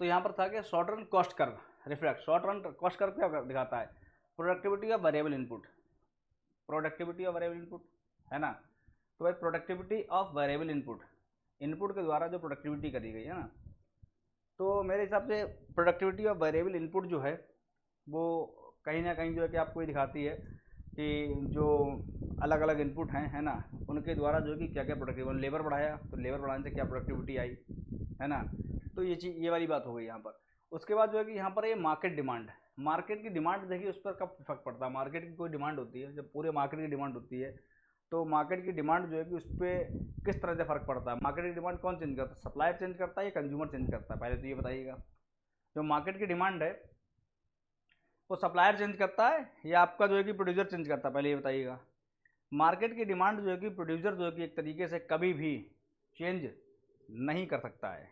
तो यहाँ पर था कि short run cost curve reflect, short run cost curve क्या दिखाता है, प्रोडक्टिविटी ऑफ वेरिएबल इनपुट, है ना। तो भाई प्रोडक्टिविटी ऑफ वेरिएबल इनपुट के द्वारा जो प्रोडक्टिविटी करी गई, है ना, तो मेरे हिसाब से प्रोडक्टिविटी ऑफ वेरिएबल इनपुट जो है वो कहीं ना कहीं जो है कि आपको ये दिखाती है कि जो अलग अलग इनपुट हैं, है ना, उनके द्वारा जो है कि क्या क्या प्रोडक्टिविटी, लेबर बढ़ाया तो लेबर बढ़ाने से क्या प्रोडक्टिविटी आई, है ना। तो ये चीज़, ये वाली बात हो गई यहाँ पर। उसके बाद जो है कि यहाँ पर ये मार्केट की डिमांड देखिए, उस पर कब इफेक्ट पड़ता है। मार्केट की कोई डिमांड होती है, जब पूरे मार्केट की डिमांड होती है, तो मार्केट की डिमांड जो है कि उस पर किस तरह से फ़र्क पड़ता है। मार्केट की डिमांड कौन चेंज करता है, सप्लायर चेंज करता है या कंज्यूमर चेंज करता है, पहले तो ये बताइएगा। जो मार्केट की डिमांड है वो सप्लायर चेंज करता है या आपका जो है कि प्रोड्यूसर चेंज करता है, पहले ये बताइएगा। मार्केट की डिमांड जो है कि प्रोड्यूसर जो है कि एक तरीके से कभी भी चेंज नहीं कर सकता है,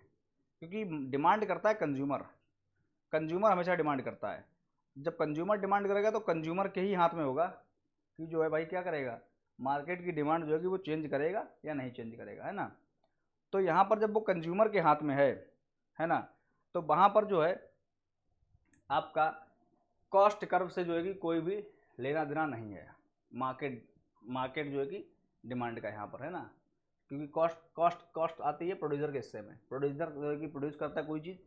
क्योंकि डिमांड करता है कंज्यूमर हमेशा डिमांड करता है। जब कंज्यूमर डिमांड करेगा तो कंज्यूमर के ही हाथ में होगा कि जो है भाई क्या करेगा, मार्केट की डिमांड जो है कि वो चेंज करेगा या नहीं चेंज करेगा, है ना। तो यहाँ पर जब वो कंज्यूमर के हाथ में है ना, तो वहाँ पर जो है आपका कॉस्ट कर्व से जो है कि कोई भी लेना देना नहीं है। मार्केट जो है कि डिमांड का यहाँ पर, है ना, क्योंकि कॉस्ट आती है प्रोड्यूसर के हिस्से में। प्रोड्यूसर जो है कि प्रोड्यूस करता है कोई चीज़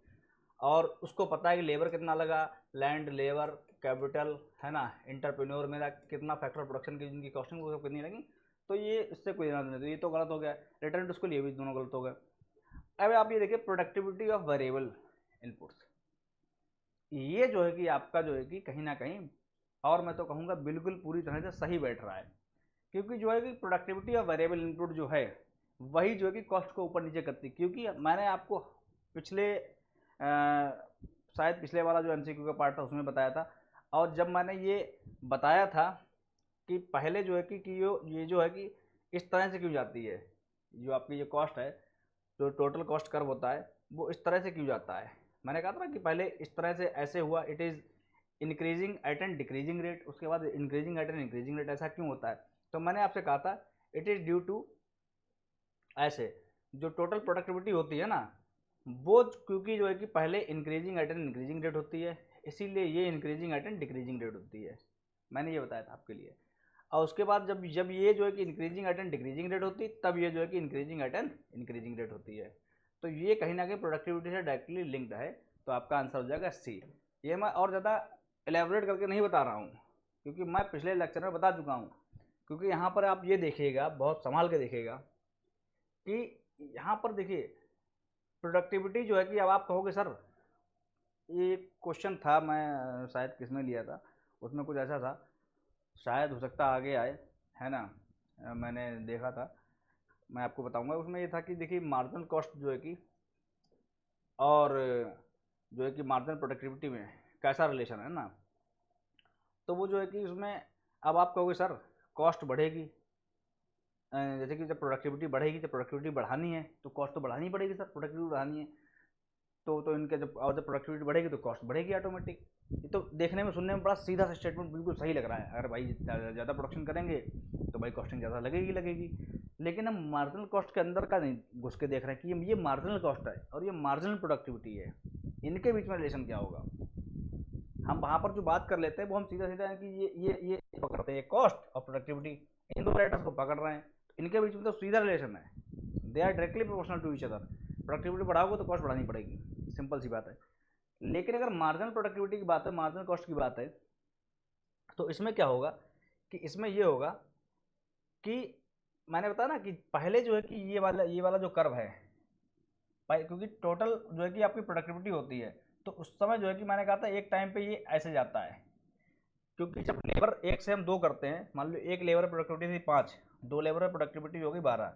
और उसको पता है कि लेबर कितना लगा, लैंड, लेबर, कैपिटल, है ना, इंटरप्रेन्योर मेरा कितना फैक्टर प्रोडक्शन की जिनकी कॉस्टिंग वो सब कितनी लगी, तो ये इससे कोई लेना देना, तो ये तो गलत हो गया। रिटर्न टू स्कूल, ये भी दोनों गलत हो गए। अब आप ये देखिए प्रोडक्टिविटी ऑफ वेरिएबल इनपुट्स, ये जो है कि आपका जो है कि कहीं ना कहीं, और मैं तो कहूँगा बिल्कुल पूरी तरह से सही बैठ रहा है, क्योंकि जो है कि प्रोडक्टिविटी ऑफ वेरिएबल इनपुट जो है वही जो है कि कॉस्ट को ऊपर नीचे करती है। क्योंकि मैंने आपको पिछले शायद पिछले वाला जो एमसीक्यू का पार्ट था उसमें बताया था, और जब मैंने ये बताया था कि पहले जो है कि ये जो है कि इस तरह से क्यों जाती है, जो आपकी ये कॉस्ट है, जो टोटल कॉस्ट कर्व होता है वो इस तरह से क्यों जाता है। मैंने कहा था ना कि पहले इस तरह से ऐसे हुआ, it is increasing at and decreasing rate, उसके बाद increasing at and increasing rate, ऐसा क्यों होता है। तो मैंने आपसे कहा था इट इज़ ड्यू टू, ऐसे जो टोटल प्रोडक्टिविटी होती है ना, वो क्योंकि जो है कि पहले increasing at and increasing rate होती है, इसीलिए ये increasing at and decreasing rate होती है। मैंने ये बताया था आपके लिए। और उसके बाद जब जब ये जो है कि increasing at and decreasing rate होती है, तब ये जो है कि increasing at and increasing rate होती है। तो ये कहीं ना कहीं प्रोडक्टिविटी से डायरेक्टली लिंक्ड है। तो आपका आंसर हो जाएगा सी। ये मैं और ज़्यादा एलेबोरेट करके नहीं बता रहा हूँ, क्योंकि मैं पिछले लेक्चर में बता चुका हूँ। क्योंकि यहाँ पर आप ये देखिएगा, बहुत संभाल के देखिएगा कि यहाँ पर देखिए प्रोडक्टिविटी जो है कि अब आप कहोगे सर ये क्वेश्चन था, मैं शायद किसमें लिया था, उसमें कुछ ऐसा था, शायद हो सकता आगे आए, है ना। मैंने देखा था, मैं आपको बताऊंगा। उसमें ये था कि देखिए मार्जिनल कॉस्ट जो है कि और जो है कि मार्जिनल प्रोडक्टिविटी में कैसा रिलेशन है ना। तो वो जो है कि उसमें अब आप कहोगे सर कॉस्ट बढ़ेगी, जैसे कि जब प्रोडक्टिविटी बढ़ेगी, जब प्रोडक्टिविटी बढ़ानी है तो कॉस्ट तो बढ़ानी पड़ेगी सर, प्रोडक्टिविटी बढ़ानी है तो इनके जब और जब प्रोडक्टिविटी बढ़ेगी तो कॉस्ट बढ़ेगी ऑटोमेटिक। ये तो देखने में सुनने में बड़ा सीधा सा स्टेटमेंट बिल्कुल सही लग रहा है, अगर भाई ज़्यादा प्रोडक्शन करेंगे तो भाई कॉस्टिंग ज़्यादा लगेगी। लेकिन हम मार्जिनल कॉस्ट के अंदर का नहीं घुस के देख रहे हैं कि ये मार्जिनल कॉस्ट है और ये मार्जिनल प्रोडक्टिविटी है, इनके बीच में रिलेशन क्या होगा। हम वहाँ पर जो बात कर लेते हैं वो हम सीधा सीधा कि ये पकड़ते हैं, कॉस्ट और प्रोडक्टिविटी, इन दो लेटर्स को पकड़ रहे हैं, इनके बीच में तो सीधा रिलेशन है, they are directly proportional to each other. Productivity बढ़ाओगे तो कॉस्ट बढ़ानी पड़ेगी, सिंपल सी बात है। लेकिन अगर मार्जिनल प्रोडक्टिविटी की बात है, मार्जिनल कॉस्ट की बात है, तो इसमें क्या होगा कि इसमें ये होगा कि मैंने बताया ना कि पहले जो है कि ये वाला जो कर्व है, क्योंकि टोटल जो है कि आपकी प्रोडक्टिविटी होती है, तो उस समय जो है कि मैंने कहा था एक टाइम पे ये ऐसे जाता है, क्योंकि जब लेबर एक से हम दो करते हैं, मान लो एक लेबर प्रोडक्टिविटी थी 5, दो लेबर प्रोडक्टिविटी हो गई 12,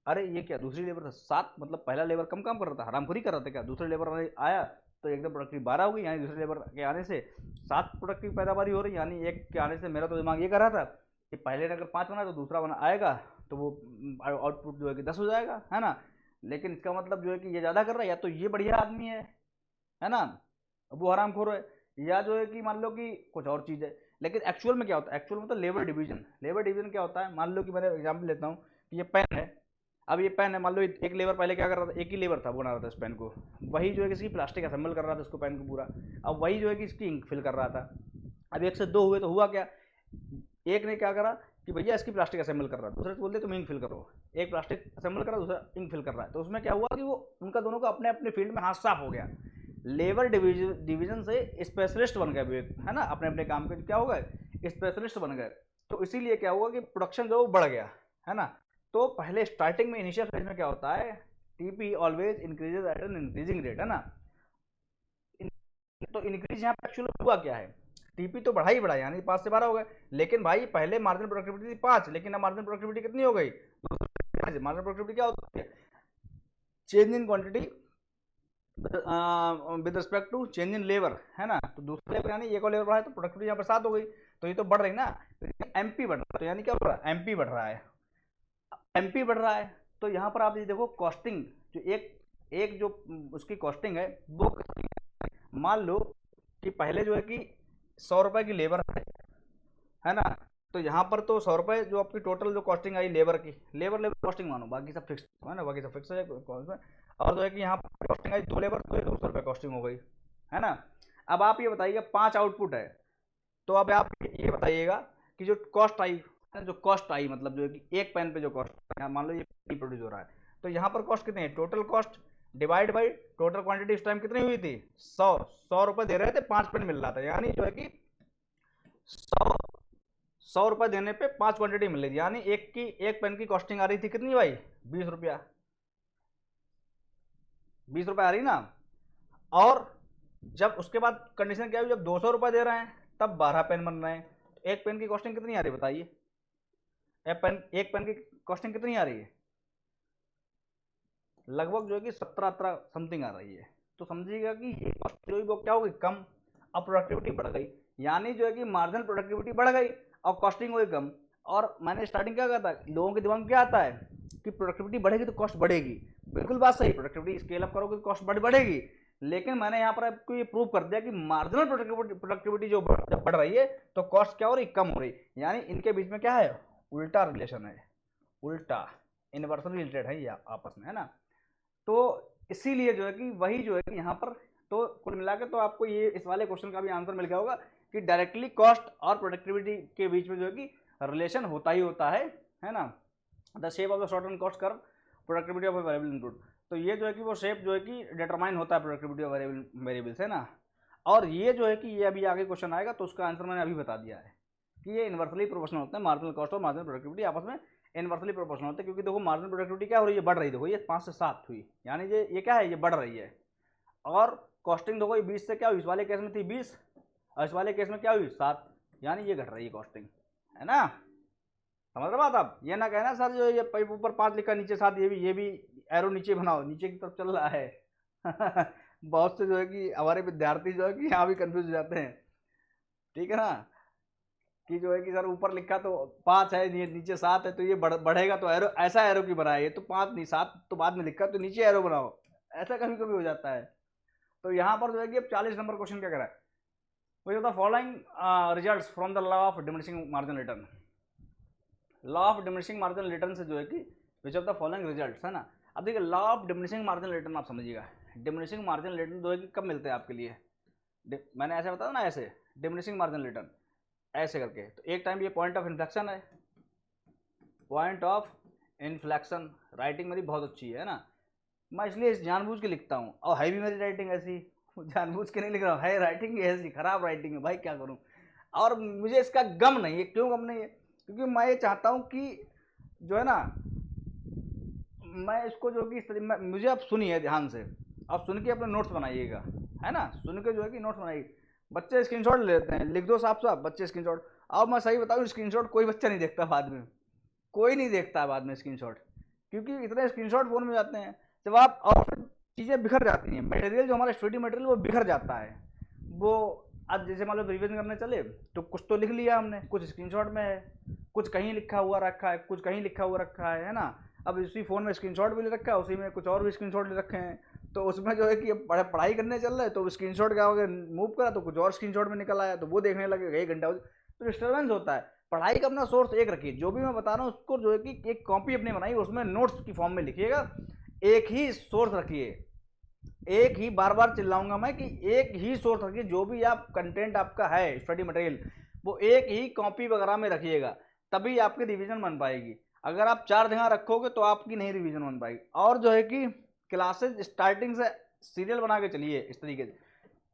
अरे ये क्या दूसरी लेबर था 7, मतलब पहला लेबर कम काम कर रहा था, हरामखोरी कर रहा था क्या, दूसरे लेबर आया तो एकदम प्रोडक्टिव 12 हो गई, यानी दूसरे लेबर के आने से 7 प्रोडक्टिव पैदावारी हो रही, यानी एक के आने से मेरा तो दिमाग ये कर रहा था कि पहले ने अगर 5 बना तो दूसरा बना आएगा तो वो आउटपुट जो है कि 10 हो जाएगा, है ना। लेकिन इसका मतलब जो है कि ये ज़्यादा कर रहा है, या तो ये बढ़िया आदमी है ना, वो हरामखोर है, या जो है कि मान लो कि कुछ और चीज़ है। लेकिन एक्चुअल में क्या होता है, एक्चुअल में तो लेबर डिवीजन क्या होता है, मान लो कि मैंने एग्जाम्पल लेता हूँ कि ये पेन है, अब ये पेन है, मान लो एक लेबर पहले क्या कर रहा था, एक ही लेबर था बना रहा था इस पेन को, वही जो है कि इसकी प्लास्टिक असेंबल कर रहा था इसको पेन को पूरा, अब वही जो है कि इसकी इंक फिल कर रहा था। अब एक से दो हुए तो हुआ क्या, एक ने क्या करा कि भैया इसकी प्लास्टिक असेंबल कर रहा है, दूसरे से बोलते तुम इंक फिल करो, एक प्लास्टिक असेंबल कर रहा है, दूसरा इंक फिल कर रहा है, तो उसमें क्या हुआ कि वो उनका दोनों का अपने अपने फील्ड में हाथ साफ हो गया, लेबर डिवीजन से स्पेशलिस्ट बन गए, है ना, अपने अपने काम के क्या हो गए, स्पेशलिस्ट बन गए। तो इसीलिए क्या हुआ कि प्रोडक्शन जो बढ़ गया, है ना। तो पहले स्टार्टिंग में इनिशियल फेज में क्या होता है, TP always increases at an increasing rate, है ना। तो इंक्रीज यहाँ पे एक्चुअली हुआ क्या है, टीपी तो बढ़ा ही बढ़ा, यानी 5 से 12 हो गए, लेकिन भाई पहले मार्जिनल प्रोडक्टिविटी थी 5, लेकिन अब मार्जिनल प्रोडक्टिविटी कितनी हो गई, मार्जिनल प्रोडक्टिविटी क्या होती है, change in quantity with respect to change in labour, है ना। तो दूसरे लेबर यानी एक और लेबर बढ़ा है तो प्रोडक्टिविटी यहाँ पर 7 हो गई, तो ये तो बढ़ रही ना, एमपी बढ़ रहा है, तो यानी क्या हो रहा है, एमपी बढ़ रहा है, एमपी बढ़ रहा है। तो यहाँ पर आप ये देखो कॉस्टिंग जो एक एक जो उसकी कॉस्टिंग है वो, मान लो कि पहले जो है कि 100 रुपए की लेबर है ना, तो यहाँ पर तो 100 रुपए जो आपकी टोटल जो कॉस्टिंग आई लेबर की, लेबर कॉस्टिंग मानो, बाकी सब फिक्स है ना, बाकी सब फिक्स है, और जो है कि यहाँ पर कॉस्टिंग आई 2 लेबर तो 200 रुपये कॉस्टिंग हो गई, है ना। अब आप ये बताइएगा 5 आउटपुट है, तो अब आप ये बताइएगा कि जो कॉस्ट आई, जो कॉस्ट आई मतलब जो है कि एक पेन पे जो कॉस्ट, मान लो ये प्रोड्यूस हो रहा है, तो यहाँ पर कॉस्ट कितनी है, total cost divide by total quantity उस टाइम कितनी हुई थी, 100 दे रहे थे, 5 पेन मिल रहा था, यानी जो है कि 100 रुपये देने पे 5 क्वांटिटी मिल रही थी, यानी एक पेन की कॉस्टिंग आ रही थी कितनी भाई, 20 रुपया, 20 रुपये आ रही ना। और जब उसके बाद कंडीशन क्या हुई, जब 200 रुपये दे रहे हैं तब 12 पेन बन रहे हैं, तो एक पेन की कॉस्टिंग कितनी आ रही है बताइए, एक पेन की कॉस्टिंग कितनी आ रही है, लगभग जो है कि 17 समथिंग आ रही है। तो समझिएगा कि ये कॉस्ट जो है वो क्या होगी, कम, अब प्रोडक्टिविटी बढ़ गई, यानी जो है कि मार्जिनल प्रोडक्टिविटी बढ़ गई और कॉस्टिंग हुई कम। और मैंने स्टार्टिंग क्या कहा था, लोगों के दिमाग में क्या आता है कि प्रोडक्टिविटी बढ़ेगी तो कॉस्ट बढ़ेगी, बिल्कुल बात सही, प्रोडक्टिविटी स्केल अप करोगे तो कॉस्ट बढ़ेगी, लेकिन मैंने यहाँ पर आपको ये प्रूव कर दिया कि मार्जिनल प्रोडक्टिविटी जब बढ़ रही है तो कॉस्ट क्या हो रही, कम हो रही, यानी इनके बीच में क्या है, उल्टा रिलेशन है, उल्टा इनवर्सली रिलेटेड है ये आपस में, है ना। तो इसीलिए जो है कि वही जो है कि यहाँ पर तो कुल मिला के तो आपको ये इस वाले क्वेश्चन का भी आंसर मिल गया होगा कि डायरेक्टली कॉस्ट और प्रोडक्टिविटी के बीच में जो है कि रिलेशन होता ही होता है ना। The shape of the short run cost curve, productivity of variable input, तो ये जो है कि वो शेप जो है कि डिटरमाइन होता है प्रोडक्टिविटी ऑफ वेरिएबल्स, है ना। और ये जो है कि ये अभी आगे क्वेश्चन आएगा तो उसका आंसर मैंने अभी बता दिया है कि ये इनवर्सली प्रोपोर्शनल होते हैं, मार्जिनल कॉस्ट और मार्जिनल प्रोडक्टिविटी आपस में इनवर्सली प्रोपोर्शनल होते हैं, क्योंकि देखो मार्जिनल प्रोडक्टिविटी क्या हो रही है, बढ़ रही है, देखो ये 5 से 7 हुई, यानी ये क्या है, ये बढ़ रही है। और कॉस्टिंग देखो ये 20 से क्या हुई, इस वाले केस में थी 20 और इस वाले केस में क्या हुई 7, यानी ये घट रही है कॉस्टिंग, है ना। समझ रहे बात आप, ये ना कहना सर जो ये ऊपर 5 लिखा नीचे 7, ये भी एरो नीचे बनाओ, नीचे की तरफ चल रहा है बहुत से जो है कि हमारे विद्यार्थी जो है कि यहाँ भी कंफ्यूज हो जाते हैं, ठीक है ना, कि जो है कि सर ऊपर लिखा तो 5 है नीचे 7 है तो ये बढ़ेगा तो एरो ऐसा एरो की बनाए, ये तो 5 नहीं 7 तो बाद में लिखा तो नीचे एरो बनाओ, ऐसा कभी कभी हो जाता है। तो यहाँ पर जो है कि अब 40 नंबर क्वेश्चन क्या कह रहा है, which of the following results from the law of diminishing marginal return, law of diminishing marginal return से जो है कि विच ऑफ द फॉलोइंग रिजल्ट्स, है ना। अब देखिए law of diminishing marginal return आप समझिएगा, डिमिनिशिंग मार्जिनल रिटर्न जो है कि कब मिलते हैं आपके लिए, मैंने ऐसे बताया ना, ऐसे डिमिनिशिंग मार्जिनल रिटर्न ऐसे करके, तो एक टाइम ये पॉइंट ऑफ इन्फ्लेक्शन है, पॉइंट ऑफ इन्फ्लेक्शन, राइटिंग मेरी बहुत अच्छी है ना, मैं इसलिए जानबूझ के लिखता हूँ, और है भी मेरी राइटिंग ऐसी, जानबूझ के नहीं लिख रहा हूँ, है राइटिंग ऐसी खराब राइटिंग है भाई, क्या करूँ। और मुझे इसका गम नहीं है, क्यों गम नहीं है, क्योंकि मैं ये चाहता हूँ कि जो है ना, मैं इसको जो कि इस तरीके मुझे आप सुनिए ध्यान से, आप सुन के अपने नोट्स बनाइएगा, है ना, सुन के जो है कि नोट्स बनाइए। बच्चे स्क्रीनशॉट ले लेते हैं, लिख दो साफ साफ बच्चे स्क्रीनशॉट, अब मैं सही बताऊँ स्क्रीनशॉट कोई बच्चा नहीं देखता बाद में, कोई नहीं देखता बाद में स्क्रीनशॉट, क्योंकि इतने स्क्रीनशॉट फोन में जाते हैं जब आप, और चीज़ें बिखर जाती हैं, मटेरियल जो हमारा स्टडी मटेरियल वो बिखर जाता है। वो अब जैसे मान लो रिविजन करने चले तो कुछ तो लिख लिया हमने, कुछ स्क्रीनशॉट में है, कुछ कहीं लिखा हुआ रखा है, कुछ कहीं लिखा हुआ रखा है ना। अब इसी फ़ोन में स्क्रीनशॉट भी ले रखा है, उसी में कुछ और भी स्क्रीनशॉट ले रखे हैं, तो उसमें जो है कि पढ़ाई करने चल रहा है तो स्क्रीनशॉट क्या हो गया, मूव करा तो कुछ और स्क्रीनशॉट में निकल आया, तो वो देखने लगे 1 घंटा, तो डिस्टर्बेंस होता है। पढ़ाई का अपना सोर्स एक रखिए, जो भी मैं बता रहा हूँ उसको जो है कि एक कॉपी अपनी बनाइए, उसमें नोट्स की फॉर्म में लिखिएगा, एक ही सोर्स रखिए, एक ही, बार बार चिल्लाऊंगा मैं कि एक ही सोर्स रखिए, जो भी आप कंटेंट आपका है स्टडी मटेरियल वो एक ही कॉपी वगैरह में रखिएगा, तभी आपकी रिवीजन बन पाएगी। अगर आप 4 जगह रखोगे तो आपकी नहीं रिवीजन बन पाएगी। और जो है कि क्लासेज स्टार्टिंग से सीरियल बना के चलिए इस तरीके से,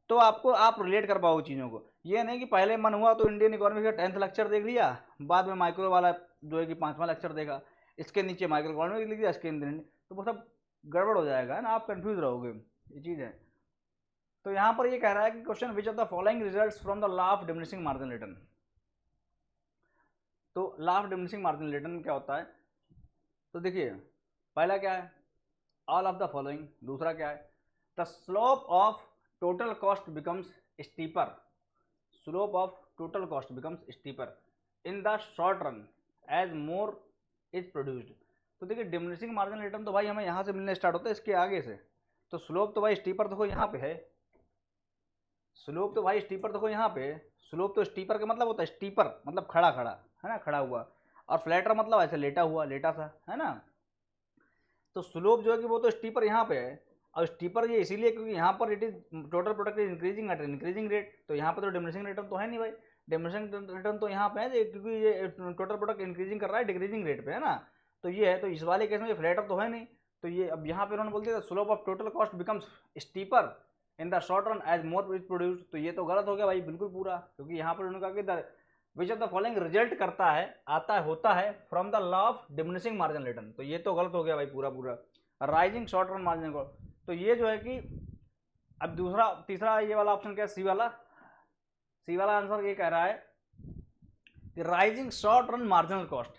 तो आपको आप रिलेट कर पाओगे चीज़ों को। ये नहीं कि पहले मन हुआ तो इंडियन इकोनॉमी का 10th लेक्चर देख लिया, बाद में माइक्रो वाला जो है कि 5वां लेक्चर देखा, इसके नीचे माइक्रो इकोनॉमी लिख दिया, इसके तो वो सब गड़बड़ हो जाएगा, है ना, आप कंफ्यूज रहोगे, ये चीज़ है। तो यहाँ पर ये कह रहा है कि question which of the following results from the law of diminishing marginal return. तो law of diminishing marginal return क्या होता है, तो देखिए पहला क्या है, ऑल ऑफ द फॉलोइंग, दूसरा क्या है, the slope of total cost becomes steeper, slope of total cost becomes steeper in the short run as more is produced. तो देखिए डिमिनिशिंग मार्जिनल रिटर्न तो भाई हमें यहाँ से मिलने स्टार्ट होता है, इसके आगे से, तो स्लोप तो भाई स्टीपर देखो यहाँ पे है, स्लोप तो भाई स्टीपर देखो यहाँ पे, स्लोप तो स्टीपर का मतलब होता है, स्टीपर मतलब खड़ा खड़ा, है ना, खड़ा हुआ, और फ्लैटर मतलब ऐसे लेटा हुआ, लेटा सा, है ना। तो स्लोप जो है कि वो तो स्टीपर यहाँ पे है, और स्टीपर ये इसीलिए क्योंकि यहाँ पर it is total product is increasing at increasing rate, तो यहाँ पर तो डिमिनिशिंग रिटर्न तो है नहीं भाई, डिमिनिशिंग रिटर्न तो यहाँ पे है क्योंकि ये टोटल प्रोडक्ट इंक्रीजिंग कर रहा है डिक्रीजिंग रेट पे, है ना। तो ये है, तो इस वाले केस में ये फ्लैटर तो है नहीं, तो ये अब यहाँ पे उन्होंने बोल दिया slope of total cost becomes steeper in the short run as more is produce, तो ये तो गलत हो गया भाई बिल्कुल पूरा, क्योंकि यहाँ पर उन्होंने कहा कि विच ऑफ द फॉलोइंग रिजल्ट करता है, आता है, होता है from the law of diminishing marginal return, तो ये तो गलत हो गया भाई पूरा पूरा, राइजिंग शॉर्ट रन मार्जिन को। तो ये जो है कि अब दूसरा तीसरा ये वाला ऑप्शन क्या है, सी वाला, सी वाला आंसर ये कह रहा है कि rising short run marginal cost,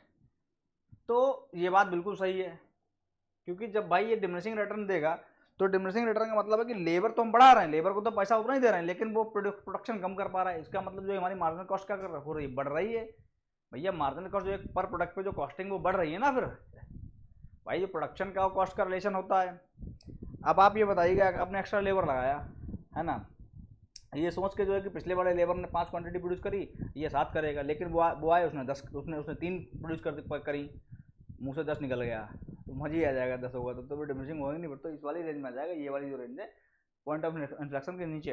तो ये बात बिल्कुल सही है, क्योंकि जब भाई ये डिमिनिशिंग रिटर्न देगा तो डिमिनिशिंग रिटर्न का मतलब है कि लेबर तो हम बढ़ा रहे हैं, लेबर को तो पैसा उतना ही दे रहे हैं, लेकिन वो प्रोडक्शन कम कर पा रहा है, इसका मतलब जो हमारी मार्जिनल कॉस्ट क्या कर हो रही है, बढ़ रही है। भैया मार्जिनल कॉस्ट जो एक पर प्रोडक्ट पे जो कॉस्टिंग वो बढ़ रही है ना, फिर भाई जो प्रोडक्शन का कॉस्ट का रिलेशन होता है। अब आप ये बताइएगा, आपने एक्स्ट्रा लेबर लगाया है ना, ये सोच के जो है कि पिछले वाले लेबर ने 5 क्वांटिटी प्रोड्यूस करी, ये 7 करेगा, लेकिन वो आए उसने 10, उसने 3 प्रोड्यूस करी, मुँह से 10 निकल गया, तो मजा ही आ जाएगा 10 होगा तो भी डिमिनिशिंग होगा नहीं, बट तो इस वाली रेंज में आ जाएगा, ये वाली जो रेंज है पॉइंट ऑफ इन्फ्लेक्शन के नीचे।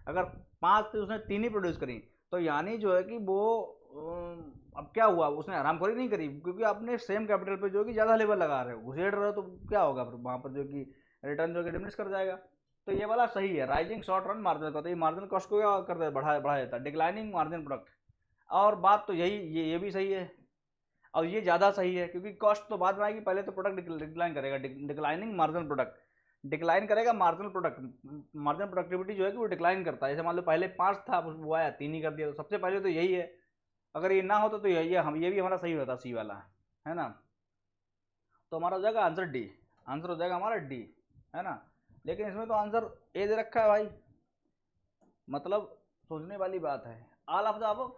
अगर 5 से उसने 3 ही प्रोड्यूस करी, तो यानी जो है कि वो अब क्या हुआ, उसने हरामखोरी नहीं करी, क्योंकि आपने सेम कैपिटल पे जो है कि ज़्यादा लेबर लगा रहे हो, घुसेड़ रहे हो, तो क्या होगा फिर वहाँ पर जो कि रिटर्न जो है डिमिनिश कर जाएगा। तो ये वाला सही है, राइजिंग शॉर्ट रन मार्जिनल का, तो ये मार्जिनल कॉस्ट को क्या कर देता, बढ़ा देता है, डिक्लाइनिंग मार्जिन प्रोडक्ट। और बात तो यही, ये भी सही है, और ये ज़्यादा सही है, क्योंकि कॉस्ट तो बाद में आएगी, पहले तो प्रोडक्ट डिक्लाइन करेगा, डिक्लाइनिंग मार्जिनल प्रोडक्ट डिक्लाइन करेगा, मार्जिनल प्रोडक्ट, मार्जिनल प्रोडक्टिविटी जो है कि वो डिक्लाइन करता है। जैसे मान लो पहले 5 था, वो आया 3 ही कर दिया, तो सबसे पहले तो यही है। अगर ये ना होता तो ये भी हमारा सही होता, सी वाला, है ना। तो हमारा हो जाएगा आंसर डी, आंसर हो जाएगा हमारा डी, है ना। लेकिन इसमें तो आंसर ए दे रखा है भाई, मतलब सोचने वाली बात है। ऑल ऑफ द अबव,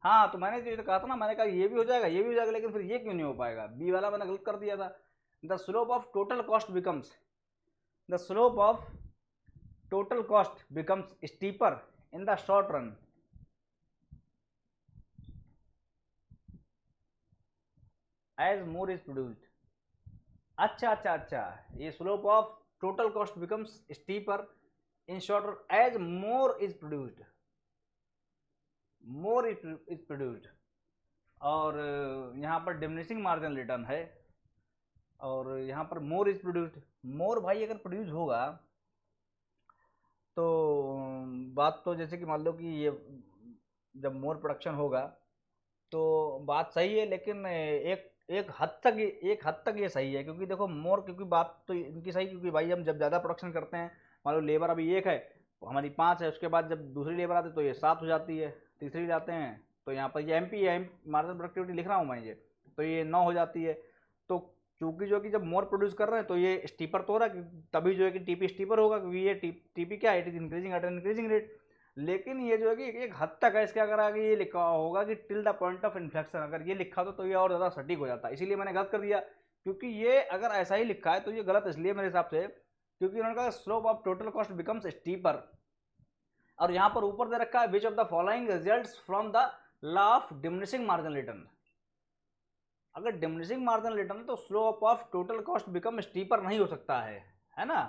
हाँ तो मैंने जो कहा था ना, मैंने कहा ये भी हो जाएगा, ये भी हो जाएगा, लेकिन फिर ये क्यों नहीं हो पाएगा, बी वाला मैंने गलत कर दिया था। The slope of total cost becomes, the slope of total cost becomes steeper in the short run as more is produced. अच्छा अच्छा अच्छा, ये slope of total cost becomes steeper in short run as more is produced, more is produced. और यहाँ पर diminishing margin return है, और यहाँ पर मोर इज प्रोड्यूस्ड। मोर भाई अगर प्रोड्यूस होगा तो बात तो जैसे कि मान लो कि ये जब मोर प्रोडक्शन होगा तो बात सही है, लेकिन एक हद तक ये सही है, क्योंकि देखो मोर, क्योंकि बात तो इनकी सही, क्योंकि भाई हम जब ज़्यादा प्रोडक्शन करते हैं, मान लो लेबर अभी 1 है, तो हमारी 5 है, उसके बाद जब दूसरी लेबर आती है तो ये 7 हो जाती है, तीसरी लाते हैं तो यहाँ पर ये एम है, मार्जिनल प्रोडक्टिविटी लिख रहा हूँ मैं ये, तो ये 9 हो जाती है। तो चूंकि जो कि जब मोर प्रोड्यूस कर रहे हैं तो ये स्टीपर तो हो रहा है, तभी जो है कि टीपी स्टीपर होगा, क्योंकि ये टीपी क्या है, it is increasing at an increasing rate. लेकिन ये जो है कि एक हद तक है, इसके अगर आगे ये लिखा होगा कि till the point of inflection, अगर ये लिखा तो ये और ज़्यादा सटीक हो जाता है, इसीलिए मैंने गलत कर दिया। क्योंकि ये अगर ऐसा ही लिखा है तो ये गलत इसलिए मेरे हिसाब से, क्योंकि उन्होंने कहा slope of total cost becomes steeper, और यहाँ पर ऊपर दे रखा है which of the following results from the law of diminishing marginal return. अगर डिमिनिशिंग मार्जिनल रिटर्न तो slope of total cost become steeper नहीं हो सकता है ना,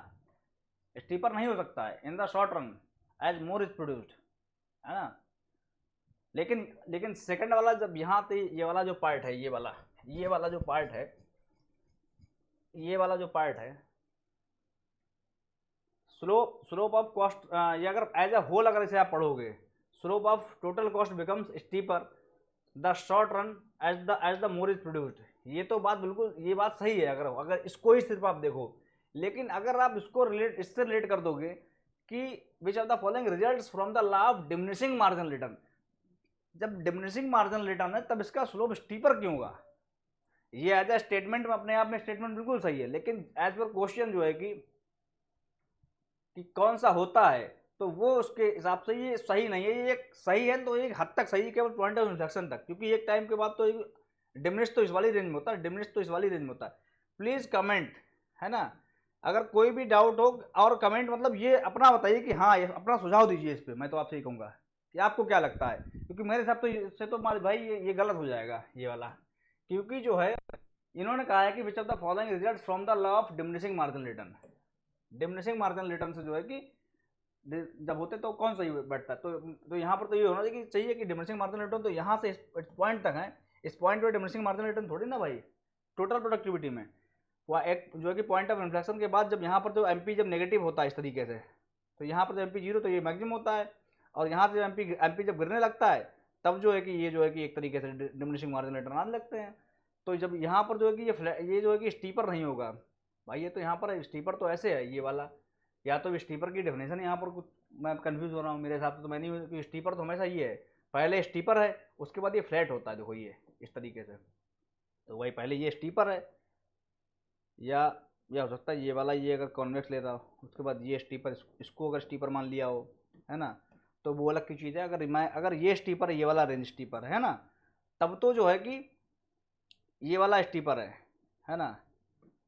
स्टीपर नहीं हो सकता है in the short run as more is produced, है ना। लेकिन सेकंड वाला जब यहाँ पे ये वाला जो पार्ट है, ये वाला जो पार्ट है, ये वाला जो पार्ट है, स्लोप ऑफ कॉस्ट, ये अगर एज अ होल अगर इसे आप पढ़ोगे, slope of total cost becomes steeper the short run as the more is produced. ये तो बात बिल्कुल, ये बात सही है अगर इसको ही सिर्फ आप देखो। लेकिन अगर आप इसको इससे रिलेट कर दोगे कि विच of the following results from the law of diminishing marginal return, जब डिमिनिशिंग मार्जिनल रिटर्न है तब इसका स्लोप स्टीपर क्यों होगा। ये एज अ स्टेटमेंट में अपने आप में स्टेटमेंट बिल्कुल सही है, लेकिन एज पर क्वेश्चन जो है कि कौन सा होता है, तो वो उसके हिसाब से ये सही नहीं है। ये एक सही है तो एक हद तक सही है, केवल पॉइंट ऑफ इन्फ्लेक्शन तक, क्योंकि एक टाइम के बाद तो डिमिनिश तो इस वाली रेंज में होता है, डिमिनिश तो इस वाली रेंज में होता है। प्लीज़ कमेंट, है ना, अगर कोई भी डाउट हो, और कमेंट मतलब ये अपना बताइए कि हाँ, ये अपना सुझाव दीजिए इस पर। मैं तो आपसे ही कहूँगा कि आपको क्या लगता है, क्योंकि मेरे हिसाब से तो भाई ये गलत हो जाएगा ये वाला, क्योंकि जो है इन्होंने कहा है कि विच of the following result from the law of diminishing marginal return. Diminishing marginal return से जो है कि जब होते तो कौन सही बैठता है, तो यहाँ पर तो ये होना चाहिए कि डिमिनिशिंग मार्जिनल रिटर्न तो यहाँ से इस पॉइंट तक है, इस पॉइंट पे डिमिनिशिंग मार्जिनल रिटर्न थोड़ी ना भाई, टोटल प्रोडक्टिविटी में वह एक जो है कि पॉइंट ऑफ इन्फ्लेक्शन के बाद जब यहाँ पर जो एमपी जब नेगेटिव होता है इस तरीके से, तो यहाँ पर जब एमपी 0 तो ये मैक्सिमम होता है, और यहाँ से एमपी जब गिरने लगता है तब जो है कि ये जो है कि एक तरीके से डिमिनिशिंग मार्जिनल रिटर्न आने लगते हैं। तो जब यहाँ पर जो है कि ये जो है कि स्टीपर नहीं होगा भाई, ये तो यहाँ पर स्टीपर तो ऐसे है ये वाला, या तो स्टीपर की डेफिनेशन यहाँ पर कुछ मैं कंफ्यूज हो रहा हूँ, मेरे हिसाब से तो मैं नहीं कि स्टीपर तो हमेशा ये है, पहले स्टीपर है उसके बाद ये फ्लैट होता है, देखो ये इस तरीके से, तो वही पहले ये स्टीपर है, या हो सकता है ये वाला ये अगर कॉन्वेक्स लेता हो उसके बाद ये स्टीपर, इसको अगर स्टीपर मान लिया हो, है ना, तो वो अलग की चीज़ है। अगर ये स्टीपर है, ये वाला रेंज स्टीपर है ना, तब तो जो है कि ये वाला स्टीपर है ना,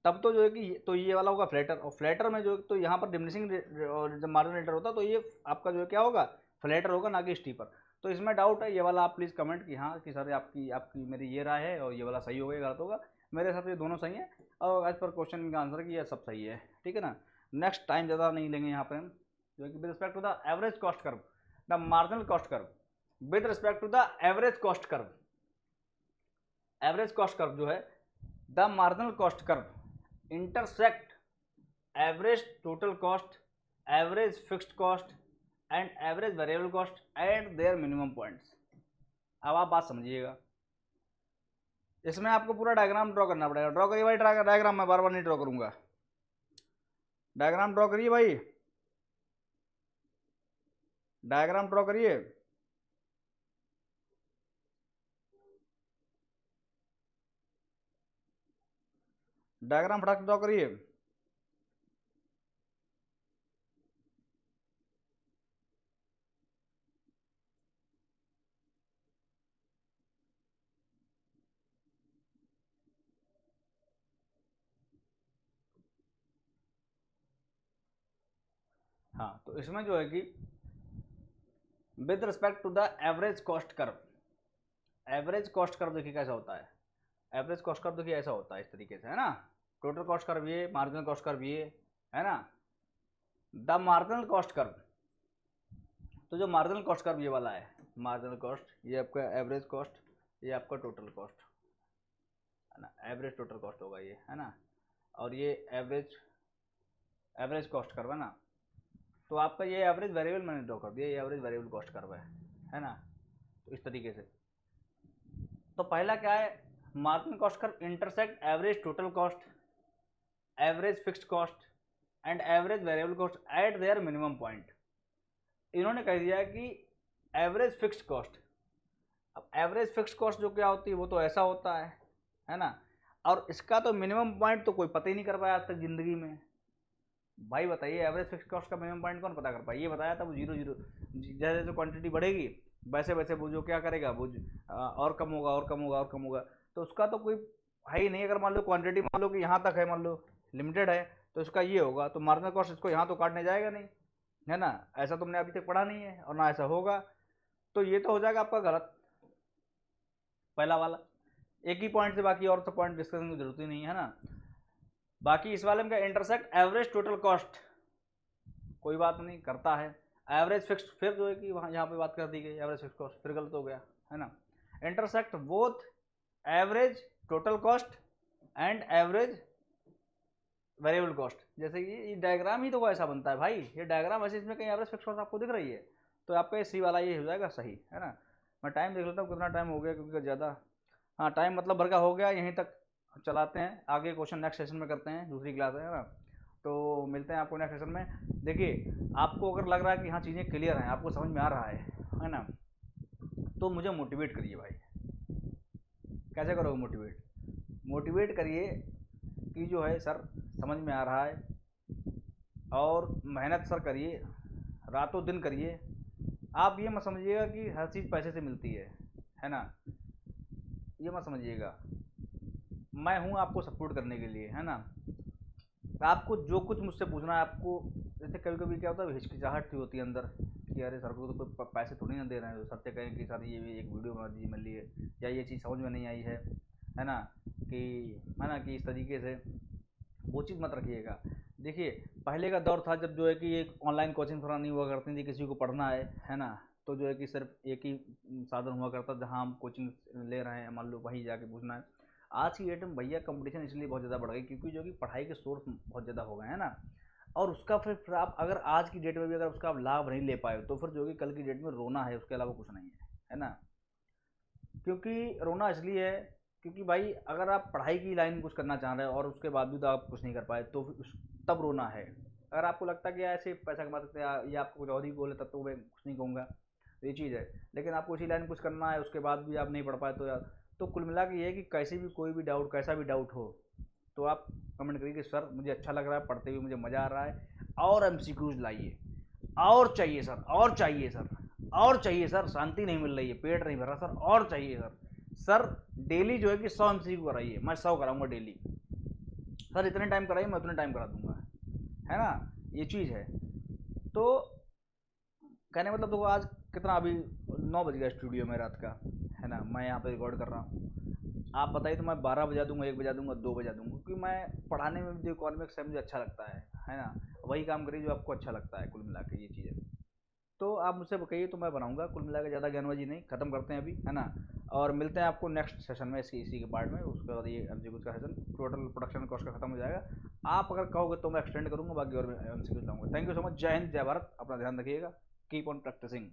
तब तो जो है कि तो ये वाला होगा फ्लैटर, और फ्लैटर में जो तो यहाँ पर डिमिनिशिंग जब मार्जिन रेटर होता है तो ये आपका जो है क्या होगा, फ्लैटर होगा ना कि स्टीपर। तो इसमें डाउट है ये वाला आप प्लीज़ कमेंट कि हाँ कि सर आपकी आपकी मेरी ये राय है और ये वाला सही होगा या गलत होगा। मेरे हिसाब से ये दोनों सही है और एज पर क्वेश्चन का आंसर कि ये सब सही है, ठीक है ना। नेक्स्ट टाइम ज़्यादा नहीं लेंगे यहाँ पर हम, जो है कि with respect to the average cost curve, the marginal cost curve with respect to the average cost curve, average cost curve जो है the marginal cost curve intersect average total cost, average fixed cost and average variable cost at their minimum points. अब आप बात समझिएगा, इसमें आपको पूरा diagram draw करना पड़ेगा। ड्रॉ करिए भाई डायग्राम, मैं बार बार नहीं ड्रॉ करूंगा। डायग्राम ड्रॉ करिए भाई, डायग्राम ड्रॉ करिए। डायग्राम फटाक ड्रॉ करिए। हाँ, तो इसमें जो है कि with respect to the average cost curve, average cost curve देखिए कैसा होता है। एवरेज कॉस्ट कर्व देखिए ऐसा होता है इस तरीके से, है ना। टोटल कॉस्ट कर्व ये, मार्जिनल कॉस्ट कर्व ये, है ना। द मार्जिनल कॉस्ट कर्व, तो जो मार्जिनल कॉस्ट कर्व ये वाला है, मार्जिनल कॉस्ट ये आपका एवरेज कॉस्ट, ये आपका टोटल कॉस्ट, है ना। एवरेज टोटल कॉस्ट होगा ये, है ना। और ये एवरेज कॉस्ट कर्व है ना। तो आपका ये एवरेज वेरिएबल मैंने ड्रॉ कर दिया, ये एवरेज वेरिएबल कॉस्ट कर्व है ना। तो इस तरीके से तो पहला क्या है, marginal cost curve intersect average total cost, average fixed cost and average variable cost at their minimum point. इन्होंने कह दिया कि एवरेज फिक्स्ड कॉस्ट, अब एवरेज फिक्स्ड कॉस्ट जो क्या होती है वो तो ऐसा होता है ना। और इसका तो मिनिमम पॉइंट तो कोई पता ही नहीं कर पाया आज तक जिंदगी में। भाई बताइए एवरेज फिक्स्ड कॉस्ट का मिनिमम पॉइंट कौन पता कर पाए, ये बताया था वो 0 0, जैसे जैसे क्वांटिटी बढ़ेगी वैसे वैसे वो जो क्या करेगा वो और कम होगा और कम होगा और कम होगा। तो उसका तो कोई है ही नहीं। अगर मान लो क्वांटिटी मान लो कि यहाँ तक है, मान लो लिमिटेड है, तो इसका ये होगा, तो मार्जिनल कॉस्ट इसको यहाँ तो काटने जाएगा नहीं, है ना। ऐसा तुमने अभी तक पढ़ा नहीं है और ना ऐसा होगा, तो ये तो हो जाएगा आपका गलत पहला वाला। एक ही पॉइंट से बाकी और तो पॉइंट डिस्कशन की जरूरत ही नहीं है ना। बाकी इस वाले में क्या, इंटरसेक्ट एवरेज टोटल कॉस्ट, कोई बात नहीं करता है। एवरेज फिक्स्ड फिर जो है कि वहाँ यहाँ पे बात कर दी गई एवरेज फिक्स्ड कॉस्ट, फिर गलत हो गया, है ना। Intersect both average total cost and average variable cost. जैसे ये डायग्राम ही तो वो ऐसा बनता है भाई, ये डायग्राम ऐसे, इसमें कहीं एवरेज फिक्स्ड कॉस्ट आपको दिख रही है, तो आपका ये सी वाला ये हो जाएगा सही, है ना। मैं टाइम देख लेता हूँ कितना टाइम हो गया, क्योंकि ज़्यादा, हाँ टाइम मतलब भर का हो गया, यहीं तक चलाते हैं। आगे क्वेश्चन नेक्स्ट सेशन में करते हैं, दूसरी क्लास है ना। तो मिलते हैं आपको नेक्स्ट सेशन में। देखिए आपको अगर लग रहा है कि हाँ चीज़ें क्लियर हैं, आपको समझ में आ रहा है ना, तो मुझे मोटिवेट करिए भाई। कैसे करोगे मोटिवेट, मोटिवेट करिए कि जो है सर समझ में आ रहा है, और मेहनत सर करिए, रातों दिन करिए। आप ये मत समझिएगा कि हर चीज़ पैसे से मिलती है ना। ये मत समझिएगा, मैं हूँ आपको सपोर्ट करने के लिए, है ना। आपको जो कुछ मुझसे पूछना है, आपको जैसे कभी कभी क्या होता है हिचकिचाहट सी होती है अंदर कि अरे सर को तो कोई पैसे थोड़ी ना दे रहे हैं, तो सर से कहें कि सर ये भी एक वीडियो बना दीजिए मेरे लिए, या ये चीज़ समझ में नहीं आई है ना, कि है ना, कि इस तरीके से वो चीज़ मत रखिएगा। देखिए पहले का दौर था जब जो है कि एक ऑनलाइन कोचिंग थोड़ा नहीं हुआ करती थी, किसी को पढ़ना है ना, तो जो है कि सिर्फ एक ही साधन हुआ करता जहाँ हम कोचिंग ले रहे हैं, मान लो वहीं जाके पूछना है। आज की डेट में भैया कंपटीशन इसलिए बहुत ज़्यादा बढ़ गई क्योंकि जो कि पढ़ाई के सोर्स बहुत ज़्यादा हो गए हैं ना। और उसका फिर आप अगर आज की डेट में भी अगर उसका आप लाभ नहीं ले पाए तो फिर जो कि कल की डेट में रोना है, उसके अलावा कुछ नहीं है ना। क्योंकि रोना इसलिए है क्योंकि भाई अगर आप पढ़ाई की लाइन में कुछ करना चाह रहे हो और उसके बावजूद आप कुछ नहीं कर पाए तो तब रोना है। अगर आपको लगता है कि ऐसे पैसा कमा सकते हैं या आपको कुछ और ही गोल है तब तो मैं कुछ नहीं कहूँगा, ये चीज़ है। लेकिन आपको इसी लाइन में कुछ करना है उसके बाद भी आप नहीं पढ़ पाए तो यार, तो कुल मिला के ये है कि कैसे भी कोई भी डाउट, कैसा भी डाउट हो तो आप कमेंट करिए कि सर मुझे अच्छा लग रहा है, पढ़ते हुए मुझे मज़ा आ रहा है, और MCQs लाइए, और चाहिए सर, और चाहिए सर, और चाहिए सर, शांति नहीं मिल रही है, पेट नहीं भर रहा सर, और चाहिए सर। सर डेली जो है कि 100 MCQ कराइए, मैं 100 कराऊंगा डेली सर इतने टाइम कराइए, मैं उतने टाइम करा दूंगा, है ना, ये चीज़ है। तो कहने मतलब देखो आज कितना, अभी 9 बज गया स्टूडियो में रात का, है ना, मैं यहाँ पे रिकॉर्ड कर रहा हूँ। आप बताइए तो मैं 12 बजा दूंगा, 1 बजा दूंगा, 2 बजा दूंगा, क्योंकि मैं पढ़ाने में जो इकोनॉमिक्स है मुझे अच्छा लगता है ना। वही काम करिए जो आपको अच्छा लगता है, कुल मिला के ये चीज़ है। तो आप मुझसे कहिए तो मैं बनाऊंगा, कुल मिला के ज़्यादा ज्ञानबाजी नहीं, खत्म करते हैं अभी, है ना। और मिलते हैं आपको नेक्स्ट सेशन में, इसी के पार्ट में, उसके बाद ये एमसीक्यूज का सेशन टोटल प्रोडक्शन कॉस्ट का खत्म हो जाएगा। आप अगर कहोगे तो मैं एक्सटेंड करूँगा, बाकी और एमसीक्यूज लाऊंगा। थैंक यू सो मच, जय हिंद, जय भारत, अपना ध्यान रखिएगा, कीप ऑन प्रैक्टिसिंग।